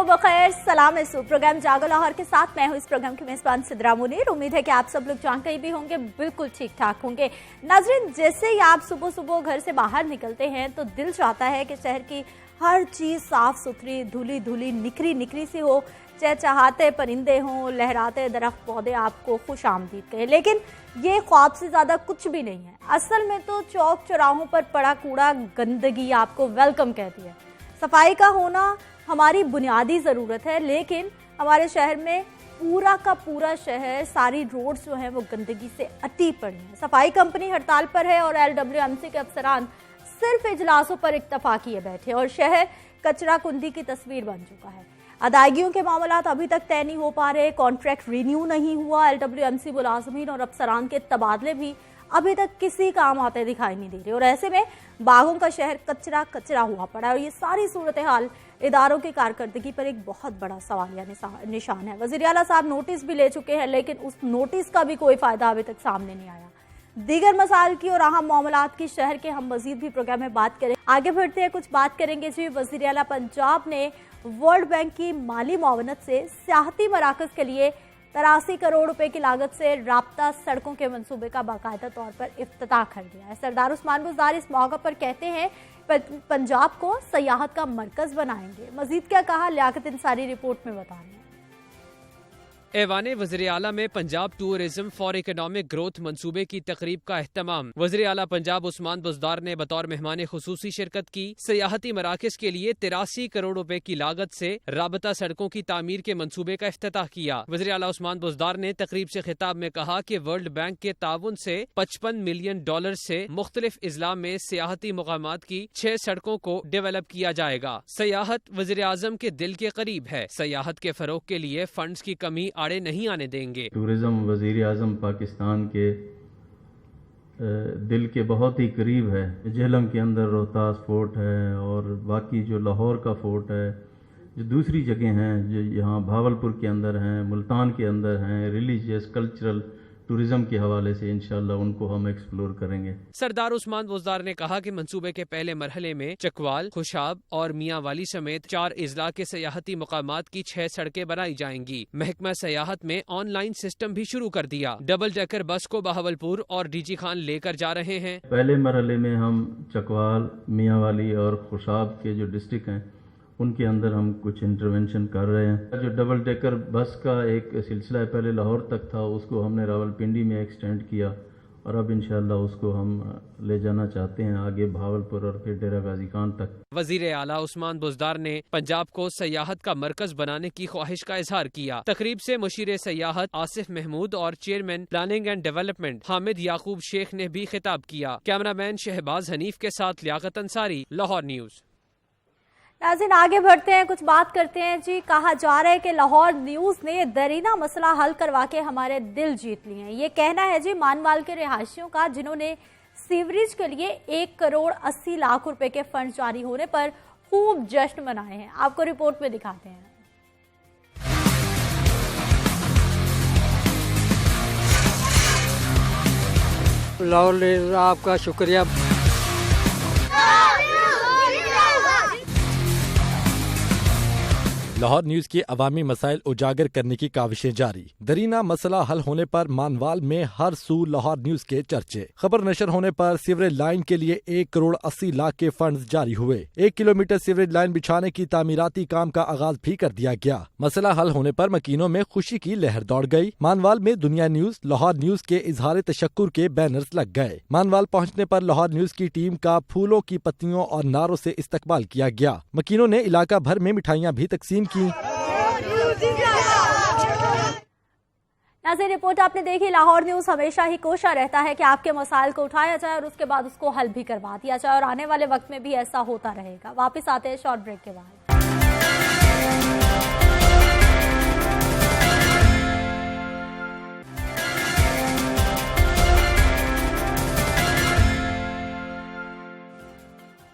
सुबह बखैर, सलाम है। प्रोग्राम जागो लाहौर के साथ मैं हूं इस प्रोग्राम की मेजबान सिद्रा मुनीर। उम्मीद है कि आप सब लोग जहां कहीं भी होंगे बिल्कुल ठीक ठाक होंगे। नाज़रीन, जैसे ही आप सुबह सुबह घर से बाहर निकलते हैं तो दिल चाहता है कि शहर की हर चीज़ साफ सुथरी, धुली धुली, निखरी निखरी सी हो, चहचहाते परिंदे हों, लहराते दरख्त पौधे आपको खुश आमदीद कहें। लेकिन ये ख्वाब से ज़्यादा कुछ भी नहीं है। असल में तो चौक चौराहों पर पड़ा कूड़ा, गंदगी आपको वेलकम कहती है। सफाई का होना हमारी बुनियादी ज़रूरत है, लेकिन हमारे शहर में पूरा का पूरा शहर, सारी रोड्स जो हैं वो गंदगी से अटी पड़ी हैं। सफाई कंपनी हड़ताल पर है और LWMC के अफसरान सिर्फ इजलासों पर इक्तफा किए बैठे और शहर कचरा कुंडी की तस्वीर बन चुका है। अदायगियों के मामलात अभी तक तय नहीं हो पा रहे, कॉन्ट्रैक्ट रिन्यू नहीं हुआ, LWMC मुलाजमीन और अफसरान के तबादले भी अभी तक किसी काम आते दिखाई नहीं दे रहे और ऐसे में बागों का शहर कचरा कचरा हुआ पड़ा है और ये सारी सूरत हाल इदारों की कारकर्दगी पर एक बहुत बड़ा सवालिया निशान है। वज़ीर आला साहब नोटिस भी ले चुके हैं, लेकिन उस नोटिस का भी कोई फायदा अभी तक सामने नहीं आया। दीगर मसाइल की और अहम मामलात की शहर के हम मजीद भी प्रोग्राम में बात करें। आगे बढ़ते हैं, कुछ बात करेंगे जी। वज़ीर आला पंजाब ने वर्ल्ड बैंक की माली मुआवनत से सियाहती मराकज के लिए 83 करोड़ रुपए की लागत से राब्ता सड़कों के मंसूबे का बाकायदा तौर पर इफ्तिताह कर दिया है। सरदार उस्मान बुज़दार इस मौके पर कहते हैं पंजाब को सयाहत का मरकज बनाएंगे। मजीद क्या कहा, लियाकत इंसारी रिपोर्ट में बता रहे हैं। ऐवाने वज़ीर आला में Punjab tourism for economic growth मंसूबे की तकरीब का एहतमाम वज़ीर आला पंजाब उस्मान बुज़दार ने बतौर मेहमान खुसूसी शिरकत की। सियाहती मराकज़ के लिए 83 करोड़ रुपए की लागत से राबता सड़कों की तामीर के मंसूबे का इफ्तिताह किया। वज़ीर आला उस्मान बुज़दार ने तकरीब से खिताब में कहा कि वर्ल्ड बैंक के ताउन से $55 मिलियन से मुख्तलिफ इजला में सियाहती मुकामात की 6 सड़कों को डेवलप किया जाएगा। सियाहत वज़ीर आज़म के दिल के करीब है। सियाहत के फरोग के लिए फंड्स की कमी आड़े नहीं आने देंगे। टूरिज्म वज़ीर आज़म पाकिस्तान के दिल के बहुत ही करीब है। झेलम के अंदर रोहतास फोर्ट है और बाकी जो लाहौर का फोर्ट है, जो दूसरी जगह हैं, जो यहाँ भावलपुर के अंदर हैं, मुल्तान के अंदर हैं, रिलीजियस कल्चरल टूरिज्म के हवाले से इंशाअल्लाह उनको हम एक्सप्लोर करेंगे। सरदार उस्मान बुज़दार ने कहा कि मंसूबे के पहले मरहले में चकवाल, खुशाब और मियाँ वाली समेत 4 इजला के सयाहती मुकामात की 6 सड़कें बनाई जाएंगी। महकमा सयाहत में ऑनलाइन सिस्टम भी शुरू कर दिया। डबल डेकर बस को बहावलपुर और डीजी खान लेकर जा रहे हैं। पहले मरहले में हम चकवाल, मियाँ वाली और खुशाब के जो डिस्ट्रिक्ट हैं उनके अंदर हम कुछ इंटरवेंशन कर रहे हैं। जो डबल डेकर बस का एक सिलसिला पहले लाहौर तक था, उसको हमने रावलपिंडी में एक्सटेंड किया और अब इंशाअल्लाह उसको हम ले जाना चाहते हैं आगे भावलपुर और फिर डेरा गाजी खान तक। वज़ीर आला उस्मान बुज़दार ने पंजाब को सयाहत का मरकज बनाने की ख्वाहिश का इजहार किया। तकरीब से मुशीर सयाहत आसिफ महमूद और chairman planning and development Hamid Yaqoob Sheikh ने भी खिताब किया। कैमरामैन शहबाज हनीफ के साथ लियाकत अंसारी, लाहौर न्यूज़। नाज़रीन, आगे बढ़ते हैं, कुछ बात करते हैं जी। कहा जा रहा है कि लाहौर न्यूज़ ने दरीना मसला हल करवा के हमारे दिल जीत लिए हैं। ये कहना है जी मानवाल के रिहायशियों का, जिन्होंने सीवरेज के लिए 1 करोड़ 80 लाख रुपए के फंड जारी होने पर खूब जश्न मनाए हैं। आपको रिपोर्ट में दिखाते हैं। लाहौर आपका शुक्रिया। लाहौर न्यूज की अवामी मसाइल उजागर करने की काविशें जारी। दरीना मसला हल होने पर मानवाल में हर सू लाहौर न्यूज के चर्चे। खबर नशर होने पर सीवरेज लाइन के लिए 1 करोड़ 80 लाख के फंड्स जारी हुए। 1 किलोमीटर सीवरेज लाइन बिछाने की तामीराती काम का आगाज भी कर दिया गया। मसला हल होने पर मकीनों में खुशी की लहर दौड़ गई। मानवाल में दुनिया न्यूज, लाहौर न्यूज के इजहार तशक्कुर के बैनर्स लग गए। मानवाल पहुँचने पर लाहौर न्यूज की टीम का फूलों की पत्तियों और नारों से इस्तकबाल किया गया। मकीनों ने इलाका भर में मिठाइयाँ भी तकसीम की। नाज़रीन, रिपोर्ट आपने देखी। लाहौर न्यूज़ हमेशा ही कोशा रहता है कि आपके मसाइल को उठाया जाए और उसके बाद उसको हल भी करवा दिया जाए और आने वाले वक्त में भी ऐसा होता रहेगा। वापस आते हैं शॉर्ट ब्रेक के बाद।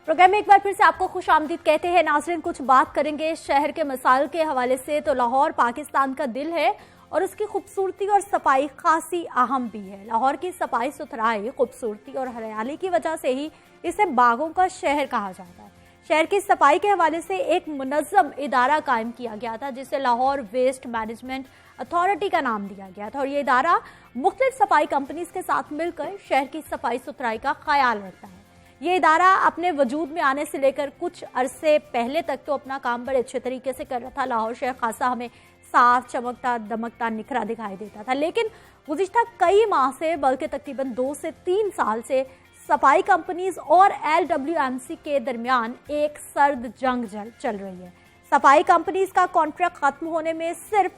प्रोग्राम में एक बार फिर से आपको खुश आमदीद कहते हैं। नाज़रीन, कुछ बात करेंगे शहर के मसाइल के हवाले से। तो लाहौर पाकिस्तान का दिल है और उसकी खूबसूरती और सफाई खासी अहम भी है। लाहौर की सफाई सुथराई, खूबसूरती और हरियाली की वजह से ही इसे बागों का शहर कहा जाता है। शहर की सफाई के हवाले से एक मुनज़्ज़म इदारा कायम किया गया था जिसे लाहौर वेस्ट मैनेजमेंट अथॉरिटी का नाम दिया गया था और ये इदारा मुख्तलिफ सफाई कंपनीज के साथ मिलकर शहर की सफाई सुथराई का ख्याल रखता है। ये इदारा अपने वजूद में आने से लेकर कुछ अरसे पहले तक तो अपना काम बड़े अच्छे तरीके से कर रहा था। लाहौर शहर खासा हमें साफ, चमकता, दमकता, निखरा दिखाई देता था, लेकिन गुज़िश्ता कई माह से बल्कि तकरीबन 2 से 3 साल से सफाई कंपनीज और LWMC के दरमियान एक सर्द जंग चल रही है। सफाई कंपनीज का कॉन्ट्रैक्ट खत्म होने में सिर्फ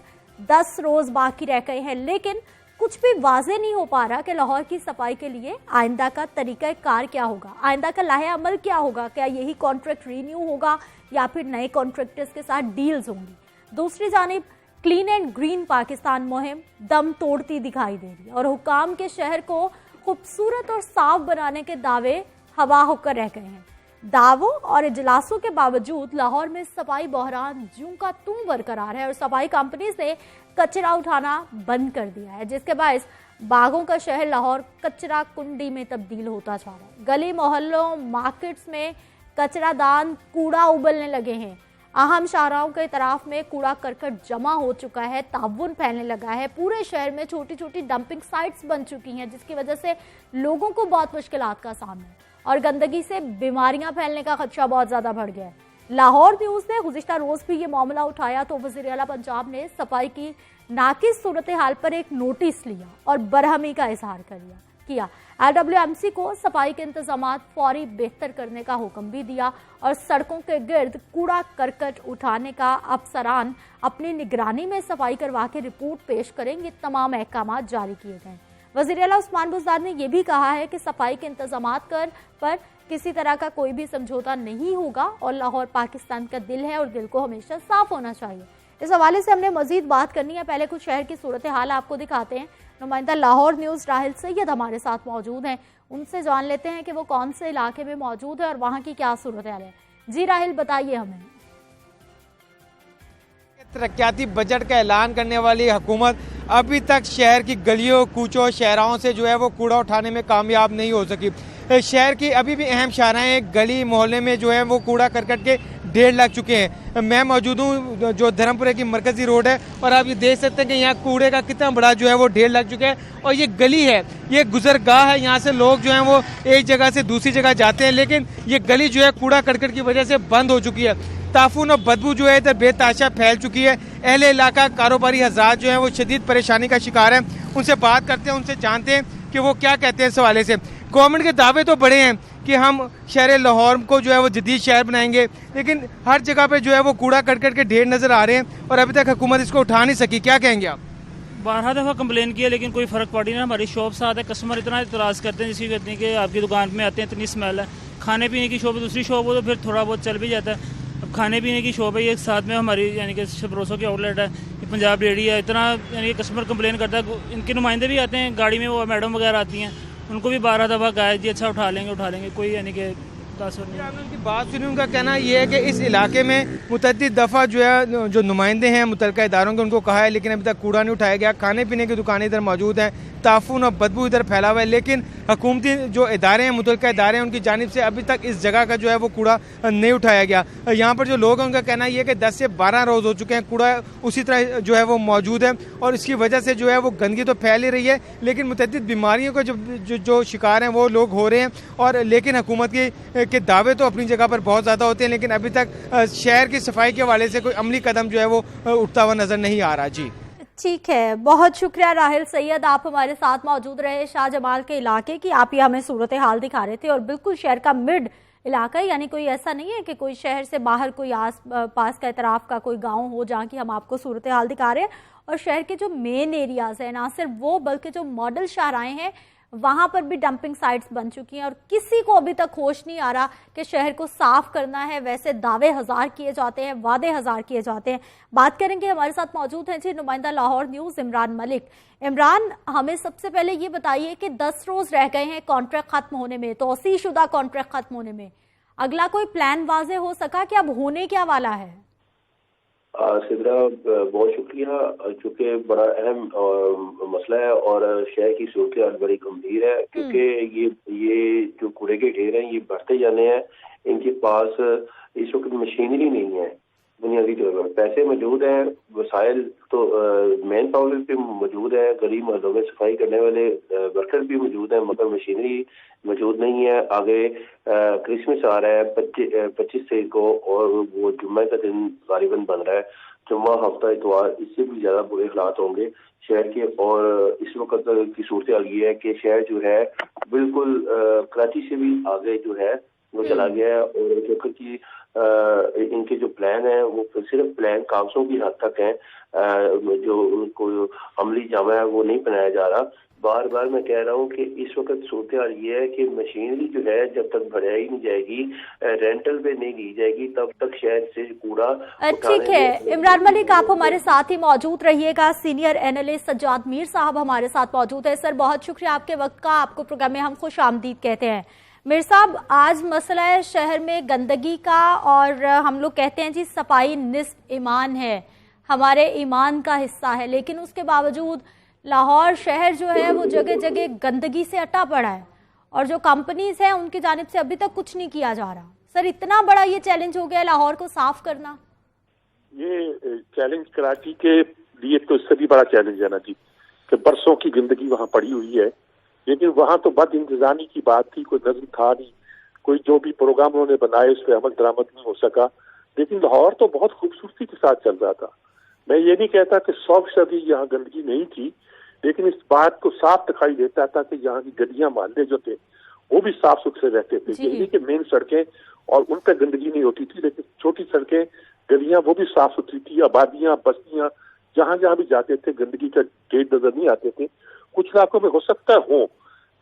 10 रोज बाकी रह गए हैं, लेकिन कुछ भी वाजे नहीं हो पा रहा कि लाहौर की सफाई के लिए आइंदा का तरीका कार क्या होगा, आइंदा का लाहे अमल क्या होगा। क्या यही कॉन्ट्रैक्ट रीन्यू होगा या फिर नए कॉन्ट्रैक्टर्स के साथ डील्स होंगी। दूसरी जानिब क्लीन एंड ग्रीन पाकिस्तान मुहिम दम तोड़ती दिखाई दे रही है और हुकाम के शहर को खूबसूरत और साफ बनाने के दावे हवा होकर रह गए हैं। दावों और इजलासों के बावजूद लाहौर में सफाई बहरान ज्यों का त्यों बरकरार है और सफाई कंपनी से कचरा उठाना बंद कर दिया है, जिसके बायस बागों का शहर लाहौर कचरा कुंडी में तब्दील होता जा रहा है। गली मोहल्लों, मार्केट्स में कचरादान, कूड़ा उबलने लगे हैं। अहम शाहराहों के तरफ में कूड़ा करकट जमा हो चुका है, ताउन फैलने लगा है। पूरे शहर में छोटी छोटी डंपिंग साइट्स बन चुकी हैं, जिसकी वजह से लोगों को बहुत मुश्किलात का सामना है और गंदगी से बीमारियां फैलने का खदशा बहुत ज्यादा बढ़ गया है। लाहौर न्यूज ने गुज़िश्ता रोज भी ये मामला उठाया तो वज़ीर आला पंजाब ने सफाई की नाकिस सूरत हाल पर एक नोटिस लिया और बरहमी का इजहार किया। LWMC को सफाई के इंतजामात फौरी बेहतर करने का हुक्म भी दिया और सड़कों के गिर्द कूड़ा करकट उठाने का अफसरान अपनी निगरानी में सफाई करवा के रिपोर्ट पेश करेंगे। तमाम अहकाम जारी किए गए। वज़ीर आला उस्मान बुज़दार ने यह भी कहा है कि सफाई के इंतजामात पर किसी तरह का कोई भी समझौता नहीं होगा और लाहौर पाकिस्तान का दिल है और दिल को हमेशा साफ होना चाहिए। इस हवाले से हमने मजीद बात करनी है, पहले कुछ शहर की सूरत हाल आपको दिखाते हैं। नुमाइंदा लाहौर न्यूज़ राहिल सैयद हमारे साथ मौजूद हैं, उनसे जान लेते हैं कि वो कौन से इलाके में मौजूद है और वहाँ की क्या सूरत हाल है। जी राहिल, बताइए हमें। तरक्याती बजट का ऐलान करने वाली हुकूमत अभी तक शहर की गलियों, कूचों, शहरों से जो है वो कूड़ा उठाने में कामयाब नहीं हो सकी। शहर की अभी भी अहम शाहराएं, गली मोहल्ले में जो है वो कूड़ा करकट के ढेर लग चुके हैं। मैं मौजूद हूँ जो धर्मपुरा की मरकजी रोड है और आप ये देख सकते हैं कि यहाँ कूड़े का कितना बड़ा जो है वो ढेर लग चुका है और ये गली है, ये गुजरगाह है, यहाँ से लोग जो हैं वो एक जगह से दूसरी जगह जाते हैं, लेकिन ये गली जो है कूड़ा करकट की वजह से बंद हो चुकी है। ताफून और बदबू जो है इधर बेताशा फैल चुकी है। अहले इलाका, कारोबारी हज़रात जो है वो शदीद परेशानी का शिकार है। उनसे बात करते हैं, उनसे जानते हैं कि वो क्या कहते हैं इस हवाले से। गवर्नमेंट के दावे तो बड़े हैं कि हम शहर लाहौर को जो है वो जदीद शहर बनाएंगे, लेकिन हर जगह पे जो है वो कूड़ा करकट के ढेर नजर आ रहे हैं और अभी तक हुकूमत इसको उठा नहीं सकी। क्या कहेंगे आप? 12 दफ़ा कंप्लेन किया लेकिन कोई फ़र्क पड़ी ना। हमारी शॉप से आते हैं कस्टमर, इतना इतराज़ करते हैं जिसकी कहते हैं कि आपकी दुकान में आते हैं इतनी स्मेल है। खाने पीने की शॉप है, दूसरी शॉप हो तो फिर थोड़ा बहुत चल भी जाता है। अब खाने पीने की शॉप है, ये साथ में हमारी यानी कि शबरोसो की आउटलेट है, पंजाब रेडी है। इतना यानी कि कस्टमर कंप्लेन करता है, इनके नुमाइंदे भी आते हैं गाड़ी में, वो मैडम वगैरह आती हैं, उनको भी 12 दफ़ा कहा है जी अच्छा उठा लेंगे, कोई यानी कि आपने उनकी बात सुनी। उनका कहना ये है कि इस इलाके में मुतअद्दिद दफ़ा जो है जो नुमाइंदे हैं मुतल्लिका इदारों के, उनको कहा है, लेकिन अभी तक कूड़ा नहीं उठाया गया। खाने पीने की दुकानें इधर मौजूद हैं, ताफून और बदबू इधर फैला हुआ है, लेकिन हुकूमती जो इदारे हैं, मुतल्लिका इदारे हैं, उनकी जानिब से अभी तक इस जगह का जो है वो कूड़ा नहीं उठाया गया। यहाँ पर जो लोग हैं उनका कहना ये है कि 10 से 12 रोज़ हो चुके हैं, कूड़ा उसी तरह जो है वो मौजूद है और इसकी वजह से जो है वो गंदगी तो फैल ही रही है, लेकिन मुतअद्दिद बीमारियों का जो शिकार हैं वो लोग हो रहे हैं। और लेकिन हुकूमत के दावे तो अपनी जगह पर बहुत ज़्यादा होते हैं, लेकिन अभी तक शहर की सफाई के हवाले से कोई अमली कदम जो है वो उठता हुआ नजर नहीं आ रहा। जी ठीक है, बहुत शुक्रिया राहिल सैयद, आप हमारे साथ मौजूद रहे शाहजमाल के इलाके की। आप ये हमें सूरत हाल दिखा रहे थे और बिल्कुल शहर का मिड इलाका है, यानी कोई ऐसा नहीं है कि कोई शहर से बाहर कोई आस पास का इतराफ का कोई गांव हो जहाँ की हम आपको सूरत हाल दिखा रहे हैं। और शहर के जो मेन एरियाज हैं, ना सिर्फ वो बल्कि जो मॉडल शाहराएं हैं वहां पर भी डंपिंग साइट्स बन चुकी हैं और किसी को अभी तक होश नहीं आ रहा कि शहर को साफ करना है। वैसे दावे हजार किए जाते हैं, वादे हजार किए जाते हैं। बात करेंगे, हमारे साथ मौजूद हैं जी नुमाइंदा लाहौर न्यूज़ इमरान मलिक। इमरान, हमें सबसे पहले ये बताइए कि 10 रोज रह गए हैं कॉन्ट्रैक्ट खत्म होने में, तौसीशुदा कॉन्ट्रैक्ट खत्म होने में। अगला कोई प्लान वाजे हो सका कि अब होने क्या वाला है? सिद्रा, बहुत शुक्रिया, चूँकि बड़ा अहम मसला है और शहर की सूरत हाल बड़ी गंभीर है, क्योंकि ये जो कूड़े के ढेर हैं ये बढ़ते जाने हैं। इनके पास इस वक्त मशीनरी नहीं है। बुनियादी तौर पर पैसे मौजूद हैं, वसाइल तो मैन पावर भी मौजूद है, गली मोहल्लों में सफाई करने वाले वर्कर भी मौजूद हैं, मगर मशीनरी मौजूद नहीं है। आगे क्रिसमस आ रहा है 25 तारीख को, और वो जुम्मे का दिन गालिबन बन रहा है। जुम्मा, हफ्ता, इतवार, इससे भी ज्यादा बुरे हालात होंगे शहर के। और इस वक्त की सूरत हाल ये है कि शहर जो है बिल्कुल कराची से भी आगे जो है वो चला गया है, और क्योंकि इनके जो प्लान है वो सिर्फ प्लान कागजों की हद तक है, जो उनको अमली जामा है वो नहीं बनाया जा रहा। बार बार मैं कह रहा हूँ कि इस वक्त सूरत हाल ये है कि मशीनरी जो है जब तक बढ़ाई नहीं जाएगी, रेंटल पे नहीं ली जाएगी, तब तक शहर से कूड़ा। ठीक है इमरान मलिक, आप हमारे साथ ही मौजूद रहिएगा। सीनियर एनालिस्ट सज्जाद मीर साहब हमारे साथ मौजूद है। सर, बहुत शुक्रिया आपके वक्त का, आपको प्रोग्राम में हम खुश आमदीद कहते हैं। मीर साहब, आज मसला है शहर में गंदगी का, और हम लोग कहते हैं जी सफाई निस्फ ईमान है, हमारे ईमान का हिस्सा है, लेकिन उसके बावजूद लाहौर शहर जो है वो जगह जगह गंदगी से अटा पड़ा है, और जो कंपनीज हैं उनकी जानिब से अभी तक कुछ नहीं किया जा रहा। सर, इतना बड़ा ये चैलेंज हो गया लाहौर को साफ करना। ये चैलेंज कराची के लिए तो इससे भी बड़ा चैलेंज है ना जी, कि बरसों की गंदगी वहाँ पड़ी हुई है, लेकिन वहाँ तो बद इंतजामी की बात थी, कोई नजर था नहीं, कोई जो भी प्रोग्राम उन्होंने बनाए उस पर अमल दरामद नहीं हो सका। लेकिन लाहौर तो बहुत खूबसूरती के साथ चल रहा था। मैं ये नहीं कहता कि 100% यहाँ गंदगी नहीं थी, लेकिन इस बात को साफ दिखाई देता था कि यहाँ की गलियां मोहल्ले जो थे वो भी साफ सुथरे रहते थे। यही कि मेन सड़कें और उन पर गंदगी नहीं होती थी, लेकिन छोटी सड़कें, गलियां वो भी साफ सुथरी थी। आबादियां, बस्तियां, जहां जहां भी जाते थे गंदगी का ढेर नजर नहीं आते थे। कुछ इलाकों में हो सकता है हो,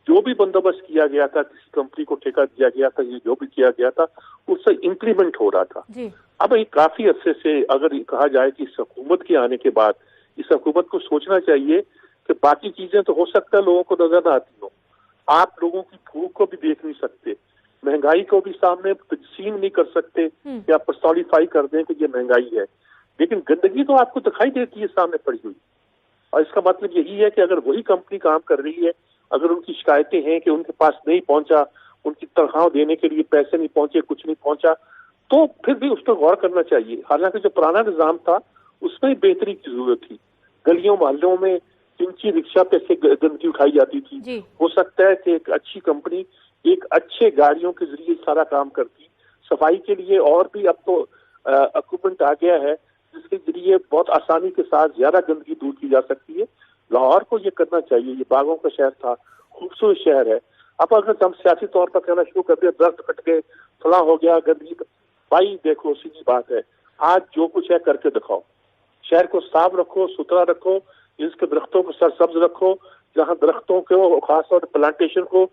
जो भी बंदोबस्त किया गया था, किसी कंपनी को ठेका दिया गया था, ये जो भी किया गया था उससे इम्प्लीमेंट हो रहा था। अब ये काफी अरसे से अगर कहा जाए कि इस हुकूमत के आने के बाद इस हुकूमत को सोचना चाहिए कि बाकी चीजें तो हो सकता है लोगों को नजर न आती हो, आप लोगों की भूख को भी देख नहीं सकते, महंगाई को भी सामने तजसीम नहीं कर सकते या पर्सोनिफाई कर दें कि ये महंगाई है, लेकिन गंदगी तो आपको दिखाई देती है सामने पड़ी हुई। और इसका मतलब यही है कि अगर वही कंपनी काम कर रही है, अगर उनकी शिकायतें हैं कि उनके पास नहीं पहुंचा, उनकी तनख्वाह देने के लिए पैसे नहीं पहुंचे, कुछ नहीं पहुंचा, तो फिर भी उस पर गौर करना चाहिए। हालांकि जो पुराना निजाम था उसमें बेहतरी की जरूरत थी। गलियों मोहल्लों में किंची रिक्शा पे से गंदगी उठाई जाती थी, हो सकता है कि एक अच्छी कंपनी एक अच्छे गाड़ियों के जरिए सारा काम करती। सफाई के लिए और भी अब तो इक्विपमेंट आ गया है जिसके जरिए बहुत आसानी के साथ ज्यादा गंदगी दूर की जा सकती है। लाहौर को ये करना चाहिए। ये बागों का शहर था, खूबसूरत शहर है। अब अगर हम सियासी तौर पर कहना शुरू कर दिया, दरख्त कट गए, फला हो गया, गंदगी, भाई देखो सीधी बात है, आज जो कुछ है करके दिखाओ। शहर को साफ रखो, सुथरा रखो, इसके दरख्तों को सरसब्ज रखो। जहाँ दरख्तों को, खासतौर पर प्लांटेशन को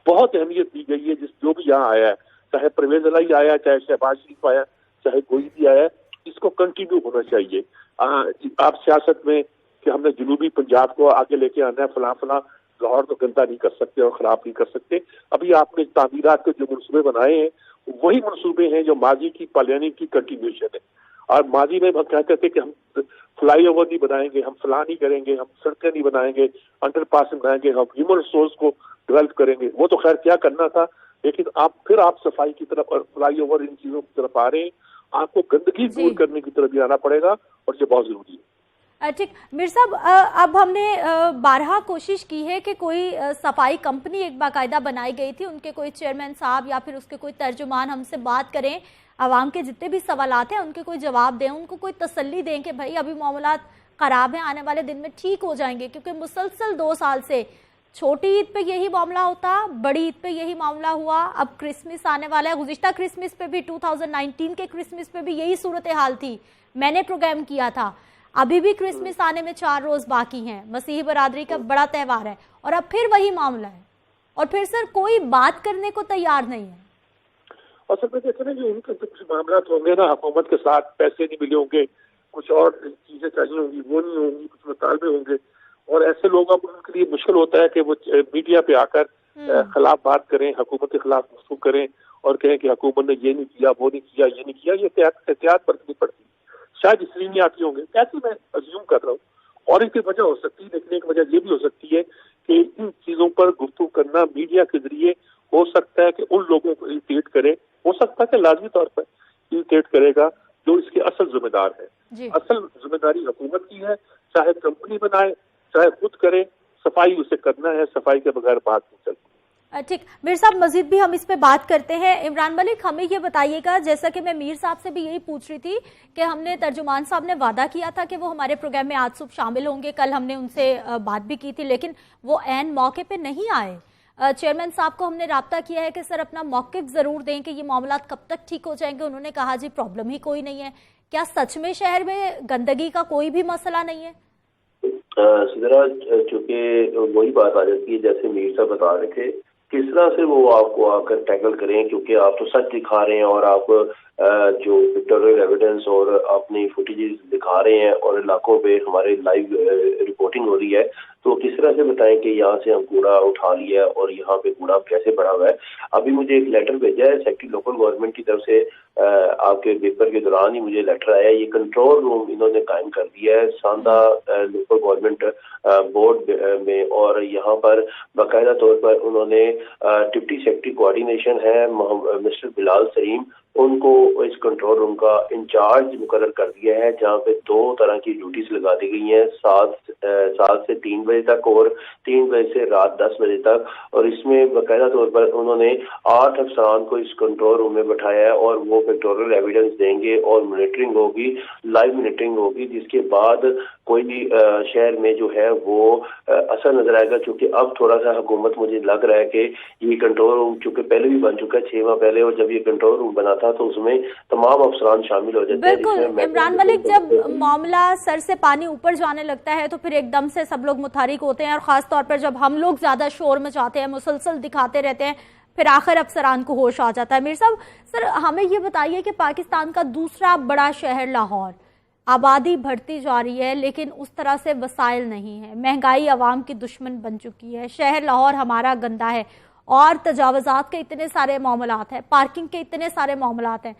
बहुत अहमियत दी गई है, जिस जो भी यहाँ आया है, चाहे परवेज अलाई आया, चाहे शहबाज शरीफ आया, चाहे कोई भी आया, इसको कंटिन्यू होना चाहिए। आप सियासत में कि हमने जनूबी पंजाब को आगे लेके आना है, फला फला, लाहौर को गंदा नहीं कर सकते और खराब नहीं कर सकते। अभी आपने तामीरात के जो मनसूबे बनाए हैं वही मनसूबे हैं जो माजी की प्लानिंग की कंटिन्यूशन है। और माजी में हम कहते थे कि हम फ्लाई ओवर नहीं बनाएंगे, हम फला नहीं करेंगे, हम सड़कें नहीं बनाएंगे, अंडरपास नहीं बनाएंगे, हम ह्यूमन रिसोर्स को डेवलप करेंगे। वो तो खैर क्या करना था, लेकिन आप सफाई की तरफ और फ्लाई ओवर इन चीजों की तरफ आ रहे हैं। आपको गंदगी दूर करने की तरफ भी आना पड़ेगा और ये बहुत जरूरी है। ठीक मीर साहब, अब हमने बारहा कोशिश की है कि कोई सफाई कंपनी एक बाकायदा बनाई गई थी, उनके कोई चेयरमैन साहब या फिर उसके कोई तर्जुमान हमसे बात करें, आवाम के जितने भी सवालात हैं उनके कोई जवाब दें, उनको कोई तसल्ली दें कि भाई अभी मामलात ख़राब हैं, आने वाले दिन में ठीक हो जाएंगे। क्योंकि मुसलसल 2 साल से छोटी ईद पे यही मामला होता, बड़ी ईद पे यही मामला हुआ, अब क्रिसमस आने वाला है। गुज़िश्ता क्रिसमस पे भी 2019 के क्रिसमस पे भी यही सूरत हाल थी, मैंने प्रोग्राम किया था। अभी भी क्रिसमस आने में 4 रोज बाकी हैं, मसीही बरादरी का बड़ा त्यौहार है, और अब फिर वही मामला है, और फिर सर कोई बात करने को तैयार नहीं है। और सर मैं कहते हैं कि उनके कुछ मामला होंगे ना, हुकूमत के साथ पैसे नहीं मिले होंगे, कुछ और चीजें चाहिए होंगी, वो नहीं होंगी, कुछ मुतालबे होंगे, और ऐसे लोगों को उनके लिए मुश्किल होता है कि वो मीडिया पे आकर खिलाफ बात करें, हुकूमत के खिलाफ गुफ्तगू करें और कहें कि हुकूमत ने ये नहीं किया, वो नहीं किया, ये नहीं किया। ये एहतियात बरतनी पड़ती है, शायद इसलिए नहीं आती होंगे, कैसे मैं अज्यूम कर रहा हूँ। और एक वजह हो सकती है, लेकिन एक वजह ये भी हो सकती है कि इन चीजों पर गुफ्तगू करना मीडिया के जरिए हो सकता है कि उन लोगों को इरिटेट करे हो सकता है कि लाजमी तौर पर इरिटेट करेगा जो इसके असल जिम्मेदार है। असल जिम्मेदारी हुकूमत की है, चाहे कंपनी बनाए चाहे खुद करे, सफाई उसे करना है, सफाई के बगैर बात नहीं चलती। ठीक, मीर साहब मजीद भी हम इस पे बात करते हैं। इमरान मलिक, हमें ये बताइएगा, जैसा कि मैं मीर साहब से भी यही पूछ रही थी कि हमने तर्जुमान साहब ने वादा किया था कि वो हमारे प्रोग्राम में आज सुबह शामिल होंगे, कल हमने उनसे बात भी की थी, लेकिन वो ऐन मौके पे नहीं आए। चेयरमैन साहब को हमने राब्ता किया है कि सर अपना मौक़िफ़ जरूर दें कि ये मामला कब तक ठीक हो जाएंगे। उन्होंने कहा जी प्रॉब्लम ही कोई नहीं है। क्या सच में शहर में गंदगी का कोई भी मसला नहीं है? सिदरा, चूंकि वही बात आ जाती है जैसे मीर साहब बता रहे थे, किस तरह से वो आपको आकर टैकल करें, क्योंकि आप तो सच दिखा रहे हैं और आप जो पिक्टोरियल एविडेंस और अपनी फुटेजेस दिखा रहे हैं और इलाकों पे हमारे लाइव रिपोर्टिंग हो रही है, तो किस तरह से बताएं कि यहाँ से हम कूड़ा उठा लिया और यहाँ पे कूड़ा कैसे पड़ा हुआ है। अभी मुझे एक लेटर भेजा है सेक्रेटरी लोकल गवर्नमेंट की तरफ से, आपके पेपर के दौरान ही मुझे लेटर आया। ये कंट्रोल रूम इन्होंने कायम कर दिया है सांदा लोकल गवर्नमेंट बोर्ड में, और यहाँ पर बाकायदा तौर पर उन्होंने डिप्टी सेक्रेटरी कोऑर्डिनेशन है मिस्टर बिलाल सलीम, उनको इस कंट्रोल रूम का इंचार्ज मुकर्रर कर दिया है, जहाँ पे 2 तरह की ड्यूटीज लगा दी गई हैं, 7 से 3 बजे तक और 3 बजे से रात 10 बजे तक। और इसमें बाकायदा तौर पर उन्होंने 8 अफसरान को इस कंट्रोल रूम में बैठाया है और वो पिक्टोरियल एविडेंस देंगे और मॉनिटरिंग होगी, लाइव मॉनिटरिंग होगी, जिसके बाद कोई भी शहर में जो है वो असर नजर आएगा। क्योंकि अब थोड़ा सा हुकूमत, मुझे लग रहा है कि ये कंट्रोल रूम चूंकि पहले भी बन चुका है 6 माह पहले, और जब ये कंट्रोल रूम बना था तो उसमें तमाम अफसरान शामिल हो जाते हैं। बिल्कुल इमरान मलिक, जब मामला सर से पानी ऊपर जाने लगता है तो फिर एकदम से सब लोग मुतहरिक होते हैं, और खास तौर पर जब हम लोग ज्यादा शोर मचाते हैं, मुसलसल दिखाते रहते हैं, फिर आखिर अफसरान को होश आ जाता है। मीर साहब, सर हमें ये बताइए कि पाकिस्तान का दूसरा बड़ा शहर लाहौर, आबादी बढ़ती जा रही है लेकिन उस तरह से वसाइल नहीं है, महंगाई आवाम की दुश्मन बन चुकी है, शहर लाहौर हमारा गंदा है और तजावजात के इतने सारे मामलात हैं, पार्किंग के इतने सारे मामलात हैं।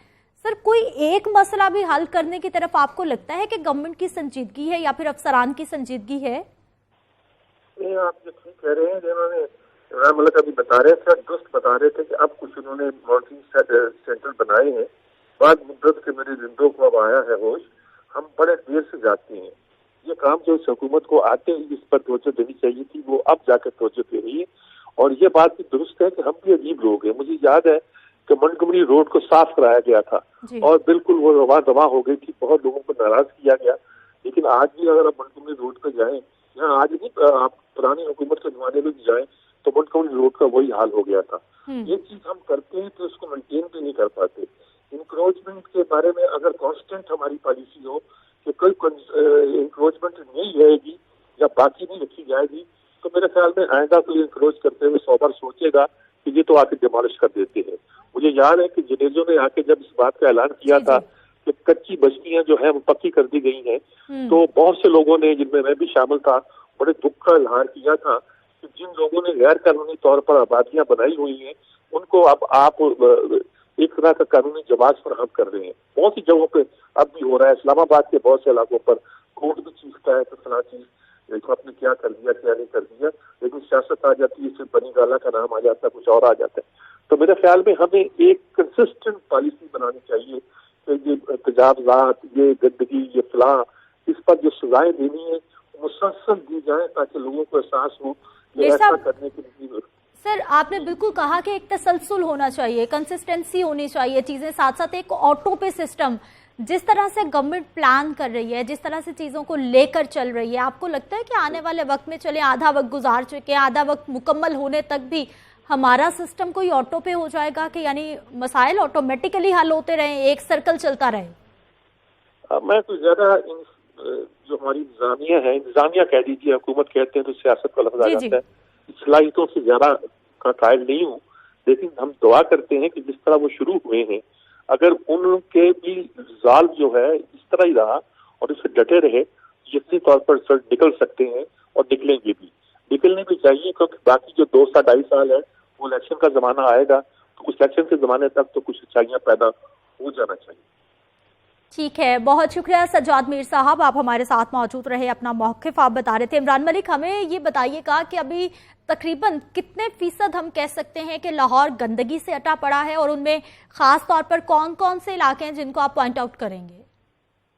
सर कोई एक मसला भी हल करने की तरफ आपको लगता है कि गवर्नमेंट की संजीदगी है या फिर अफसरान की संजीदगी है? आप जो ठीक कह रहे हैं, जिन्होंने इमरान मलिक अभी बता रहे थे, दुरुस्त बता रहे थे कि अब कुछ उन्होंने मॉनिटरिंग सेंटर बनाए हैं, बाद मुद्दत के मेरे जिंदों को अब आया है होश, हम बड़े देर से जाते हैं। ये काम जो इस हुकूमत को आते ही इस पर तवज्जो देनी चाहिए थी, वो अब जाकर तवज्जो दे रही है। और ये बात भी दुरुस्त है कि हम भी अजीब लोग हैं। मुझे याद है कि मोंटगोमरी रोड को साफ कराया गया था और बिल्कुल वो रवा दवा हो गई थी, बहुत लोगों को नाराज किया गया। लेकिन आज भी अगर आप मोंटगोमरी रोड पर जाएं, यहाँ आज भी आप पुरानी हुकूमत के जमाने में भी जाएं तो मोंटगोमरी रोड का वही हाल हो गया था। ये चीज हम करते हैं तो उसको मेंटेन भी नहीं कर पाते। इंक्रोचमेंट के बारे में अगर कांस्टेंट हमारी पॉलिसी हो कि कोई इंक्रोचमेंट नहीं रहेगी या बाकी नहीं रखी जाएगी, तो मेरे ख्याल में आएगा कोई इंक्रोच करते हुए 100 बार सोचेगा कि ये तो आके डिमोलिश कर देते हैं। मुझे याद है कि जनेजो ने आके जब इस बात का ऐलान किया था कि कच्ची बस्तियां जो है वो पक्की कर दी गई हैं, तो बहुत से लोगों ने, जिनमें मैं भी शामिल था, बड़े दुख का इजहार किया था कि जिन लोगों ने गैर कानूनी तौर पर आबादियां बनाई हुई हैं उनको अब आप एक तरह का कानूनी जवाब फराहम कर रहे हैं। बहुत सी जगहों पे अब भी हो रहा है। इस्लामाबाद के बहुत से इलाकों पर कोर्ट भी चीखता है कि फला चीज देखो आपने क्या कर दिया क्या नहीं कर दिया, लेकिन सियासत आ जाती है, सिर्फ बनी गाला का नाम आ जाता है, कुछ और आ जाता है। तो मेरे ख्याल में हमें एक कंसिस्टेंट पॉलिसी बनानी चाहिए कि ये तजावजात, ये गंदगी, ये फला, इस पर जो सजाएं देनी है मुसलसल दी जाए ताकि लोगों को एहसास हो कि ऐसा करने के लिए। सर आपने बिल्कुल कहा कि एक तसलसल होना चाहिए, कंसिस्टेंसी होनी चाहिए चीजें, साथ साथ एक ऑटो पे सिस्टम, जिस तरह से गवर्नमेंट प्लान कर रही है, जिस तरह से चीजों को लेकर चल रही है, आपको लगता है कि आने वाले वक्त में, चले आधा वक्त गुजार चुके हैं, आधा वक्त मुकम्मल होने तक भी हमारा सिस्टम कोई ऑटो पे हो जाएगा कि यानी मसाइल ऑटोमेटिकली हल होते रहे, एक सर्कल चलता रहे? मैं तो ज्यादा जो हमारी इंतजामिया है, इंतजामिया कह दीजिए, हुकूमत कहते हैं तो सियासत का लफ्ज आ जाता है, सलाहियतों से ज्यादा का कायल नहीं हूँ, लेकिन हम दुआ करते हैं कि जिस तरह वो शुरू हुए हैं, अगर उनके भी रिजॉल्व जो है इस तरह ही रहा और इससे डटे रहे, यकीनी तौर पर रिजल्ट निकल सकते हैं और निकलेंगे भी, निकलने भी चाहिए। क्योंकि बाकी जो 2 साल 2.5 साल है वो इलेक्शन का जमाना आएगा, तो उस इलेक्शन के जमाने तक तो कुछ अच्छाइयाँ पैदा हो जाना चाहिए। ठीक है, बहुत शुक्रिया सज्जाद मीर साहब, आप हमारे साथ मौजूद रहे, अपना मौक़िफ़ आप बता रहे थे। इमरान मलिक, हमें ये बताइएगा कि अभी तकरीबन कितने फीसद हम कह सकते हैं कि लाहौर गंदगी से अटा पड़ा है, और उनमें ख़ास तौर पर कौन कौन से इलाके हैं जिनको आप पॉइंट आउट करेंगे?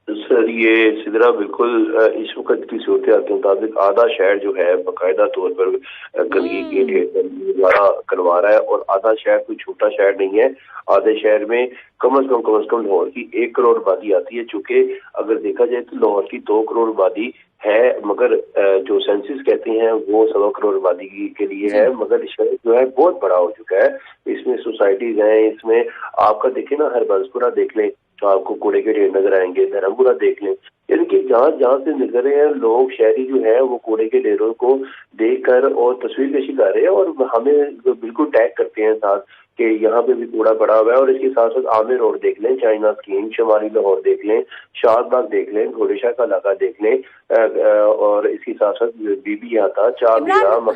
सर, ये सिदरा बिल्कुल इस वक्त की सूरत के मुताबिक आधा शहर जो है बाकायदा तौर पर गंदगी के ढेर करवा रहा है, और आधा शहर कोई छोटा शहर नहीं है। आधे शहर में कम से कम लाहौर की 1 करोड़ आबादी आती है, चूंकि अगर देखा जाए तो लाहौर की 2 करोड़ आबादी है, मगर जो सेंसस कहते हैं वो 1.25 करोड़ आबादी के लिए है, मगर शहर जो है बहुत बड़ा हो चुका है। इसमें सोसाइटीज हैं, इसमें आपका देखें ना, हरबंसपुरा देख लें तो आपको कूड़े के ढेर नजर आएंगे, धर्मपुरा देख लें, यानी कि जहाँ जहाँ से निकल रहे हैं लोग, शहरी जो है वो कूड़े के ढेरों को देखकर और तस्वीर कशी कर रहे हैं, और हमें बिल्कुल टैग करते हैं साथ कि यहाँ पे भी कूड़ा पड़ा हुआ है। और इसके साथ साथ आमिर रोड देख लें, चाइना स्कीम, शमाली लाहौर देख लें, शाहबाग देख लें, घोड़ेशाह का इलाका देख लें, और इसके साथ साथ बीबी आता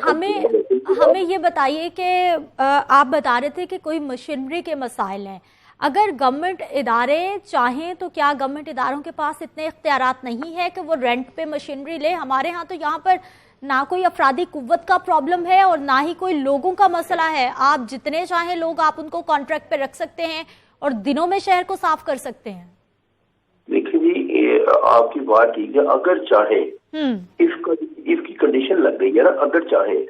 हमें ये बताइए कि आप बता रहे थे कि कोई मशीनरी के मसाइल हैं। अगर गवर्नमेंट इदारे चाहें तो क्या गवर्नमेंट इदारों के पास इतने इख्तियारात नहीं है कि वो रेंट पे मशीनरी ले? हमारे यहाँ तो यहाँ पर ना कोई अफरादी कुव्वत का प्रॉब्लम है और ना ही कोई लोगों का मसला है। आप जितने चाहें लोग आप उनको कॉन्ट्रैक्ट पे रख सकते हैं और दिनों में शहर को साफ कर सकते हैं। देखिए जी, आपकी बात ठीक है, अगर चाहे इफ की कंडीशन लग गई है ना, अगर चाहे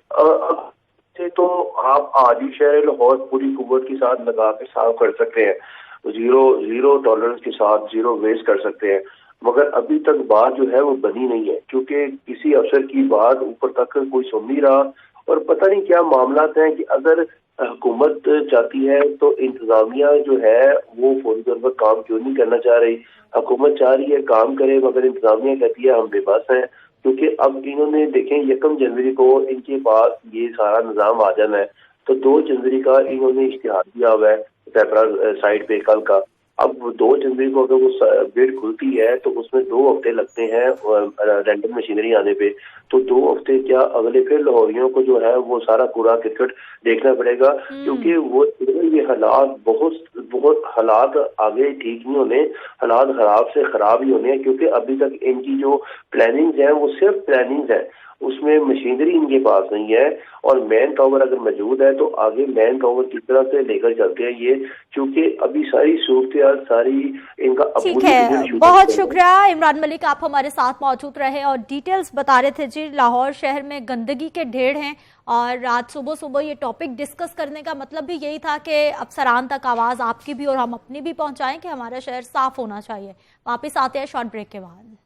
तो आप आज ही शहर लाहौर पूरी कुव्वत के साथ लगा के साफ कर सकते हैं, जीरो टॉलरेंस के साथ, जीरो वेस्ट कर सकते हैं। मगर अभी तक बात जो है वो बनी नहीं है, क्योंकि किसी अफसर की बात ऊपर तक कोई सुन नहीं रहा, और पता नहीं क्या मामला हैं कि अगर हुकूमत चाहती है तो इंतजामिया जो है वो फौरी तौर पर काम क्यों नहीं करना चाह रही। हुकूमत चाह रही है काम करे, मगर इंतजामिया कहती है हम बेबस हैं, क्योंकि अब इन्होंने देखें 1 जनवरी को इनके पास ये सारा निजाम आ जाना है, तो 2 जनवरी का इन्होंने इश्तिहार दिया हुआ है पेपरा साइड पे कल का। अब 2 जनवरी को अगर वो बिड खुलती है तो उसमें 2 हफ्ते लगते हैं रेंटल मशीनरी आने पे, तो 2 हफ्ते क्या अगले फिर लाहौरियों को जो है वो सारा कूड़ा क्रिकेट देखना पड़ेगा, क्योंकि वो ये हालात बहुत हालात आगे ठीक नहीं होने, हालात खराब से खराब ही होने हैं, क्योंकि अभी तक इनकी जो प्लानिंग है वो सिर्फ प्लानिंग है, उसमें मशीनरी इनके पास नहीं है। और मैन पावर अगर मौजूद है तो आगे मैन पावर किस तरह से लेकर चलते हैं ये, क्योंकि अभी सारी सूरत सारी इनका। ठीक है, बहुत शुक्रिया इमरान मलिक, आप हमारे साथ मौजूद रहे और डिटेल्स बता रहे थे जी। लाहौर शहर में गंदगी के ढेर हैं, और आज सुबह सुबह ये टॉपिक डिस्कस करने का मतलब भी यही था कि अफसरान तक आवाज़ आपकी भी और हम अपनी भी पहुंचाएं कि हमारा शहर साफ होना चाहिए। वापस आते हैं शॉर्ट ब्रेक के बाद।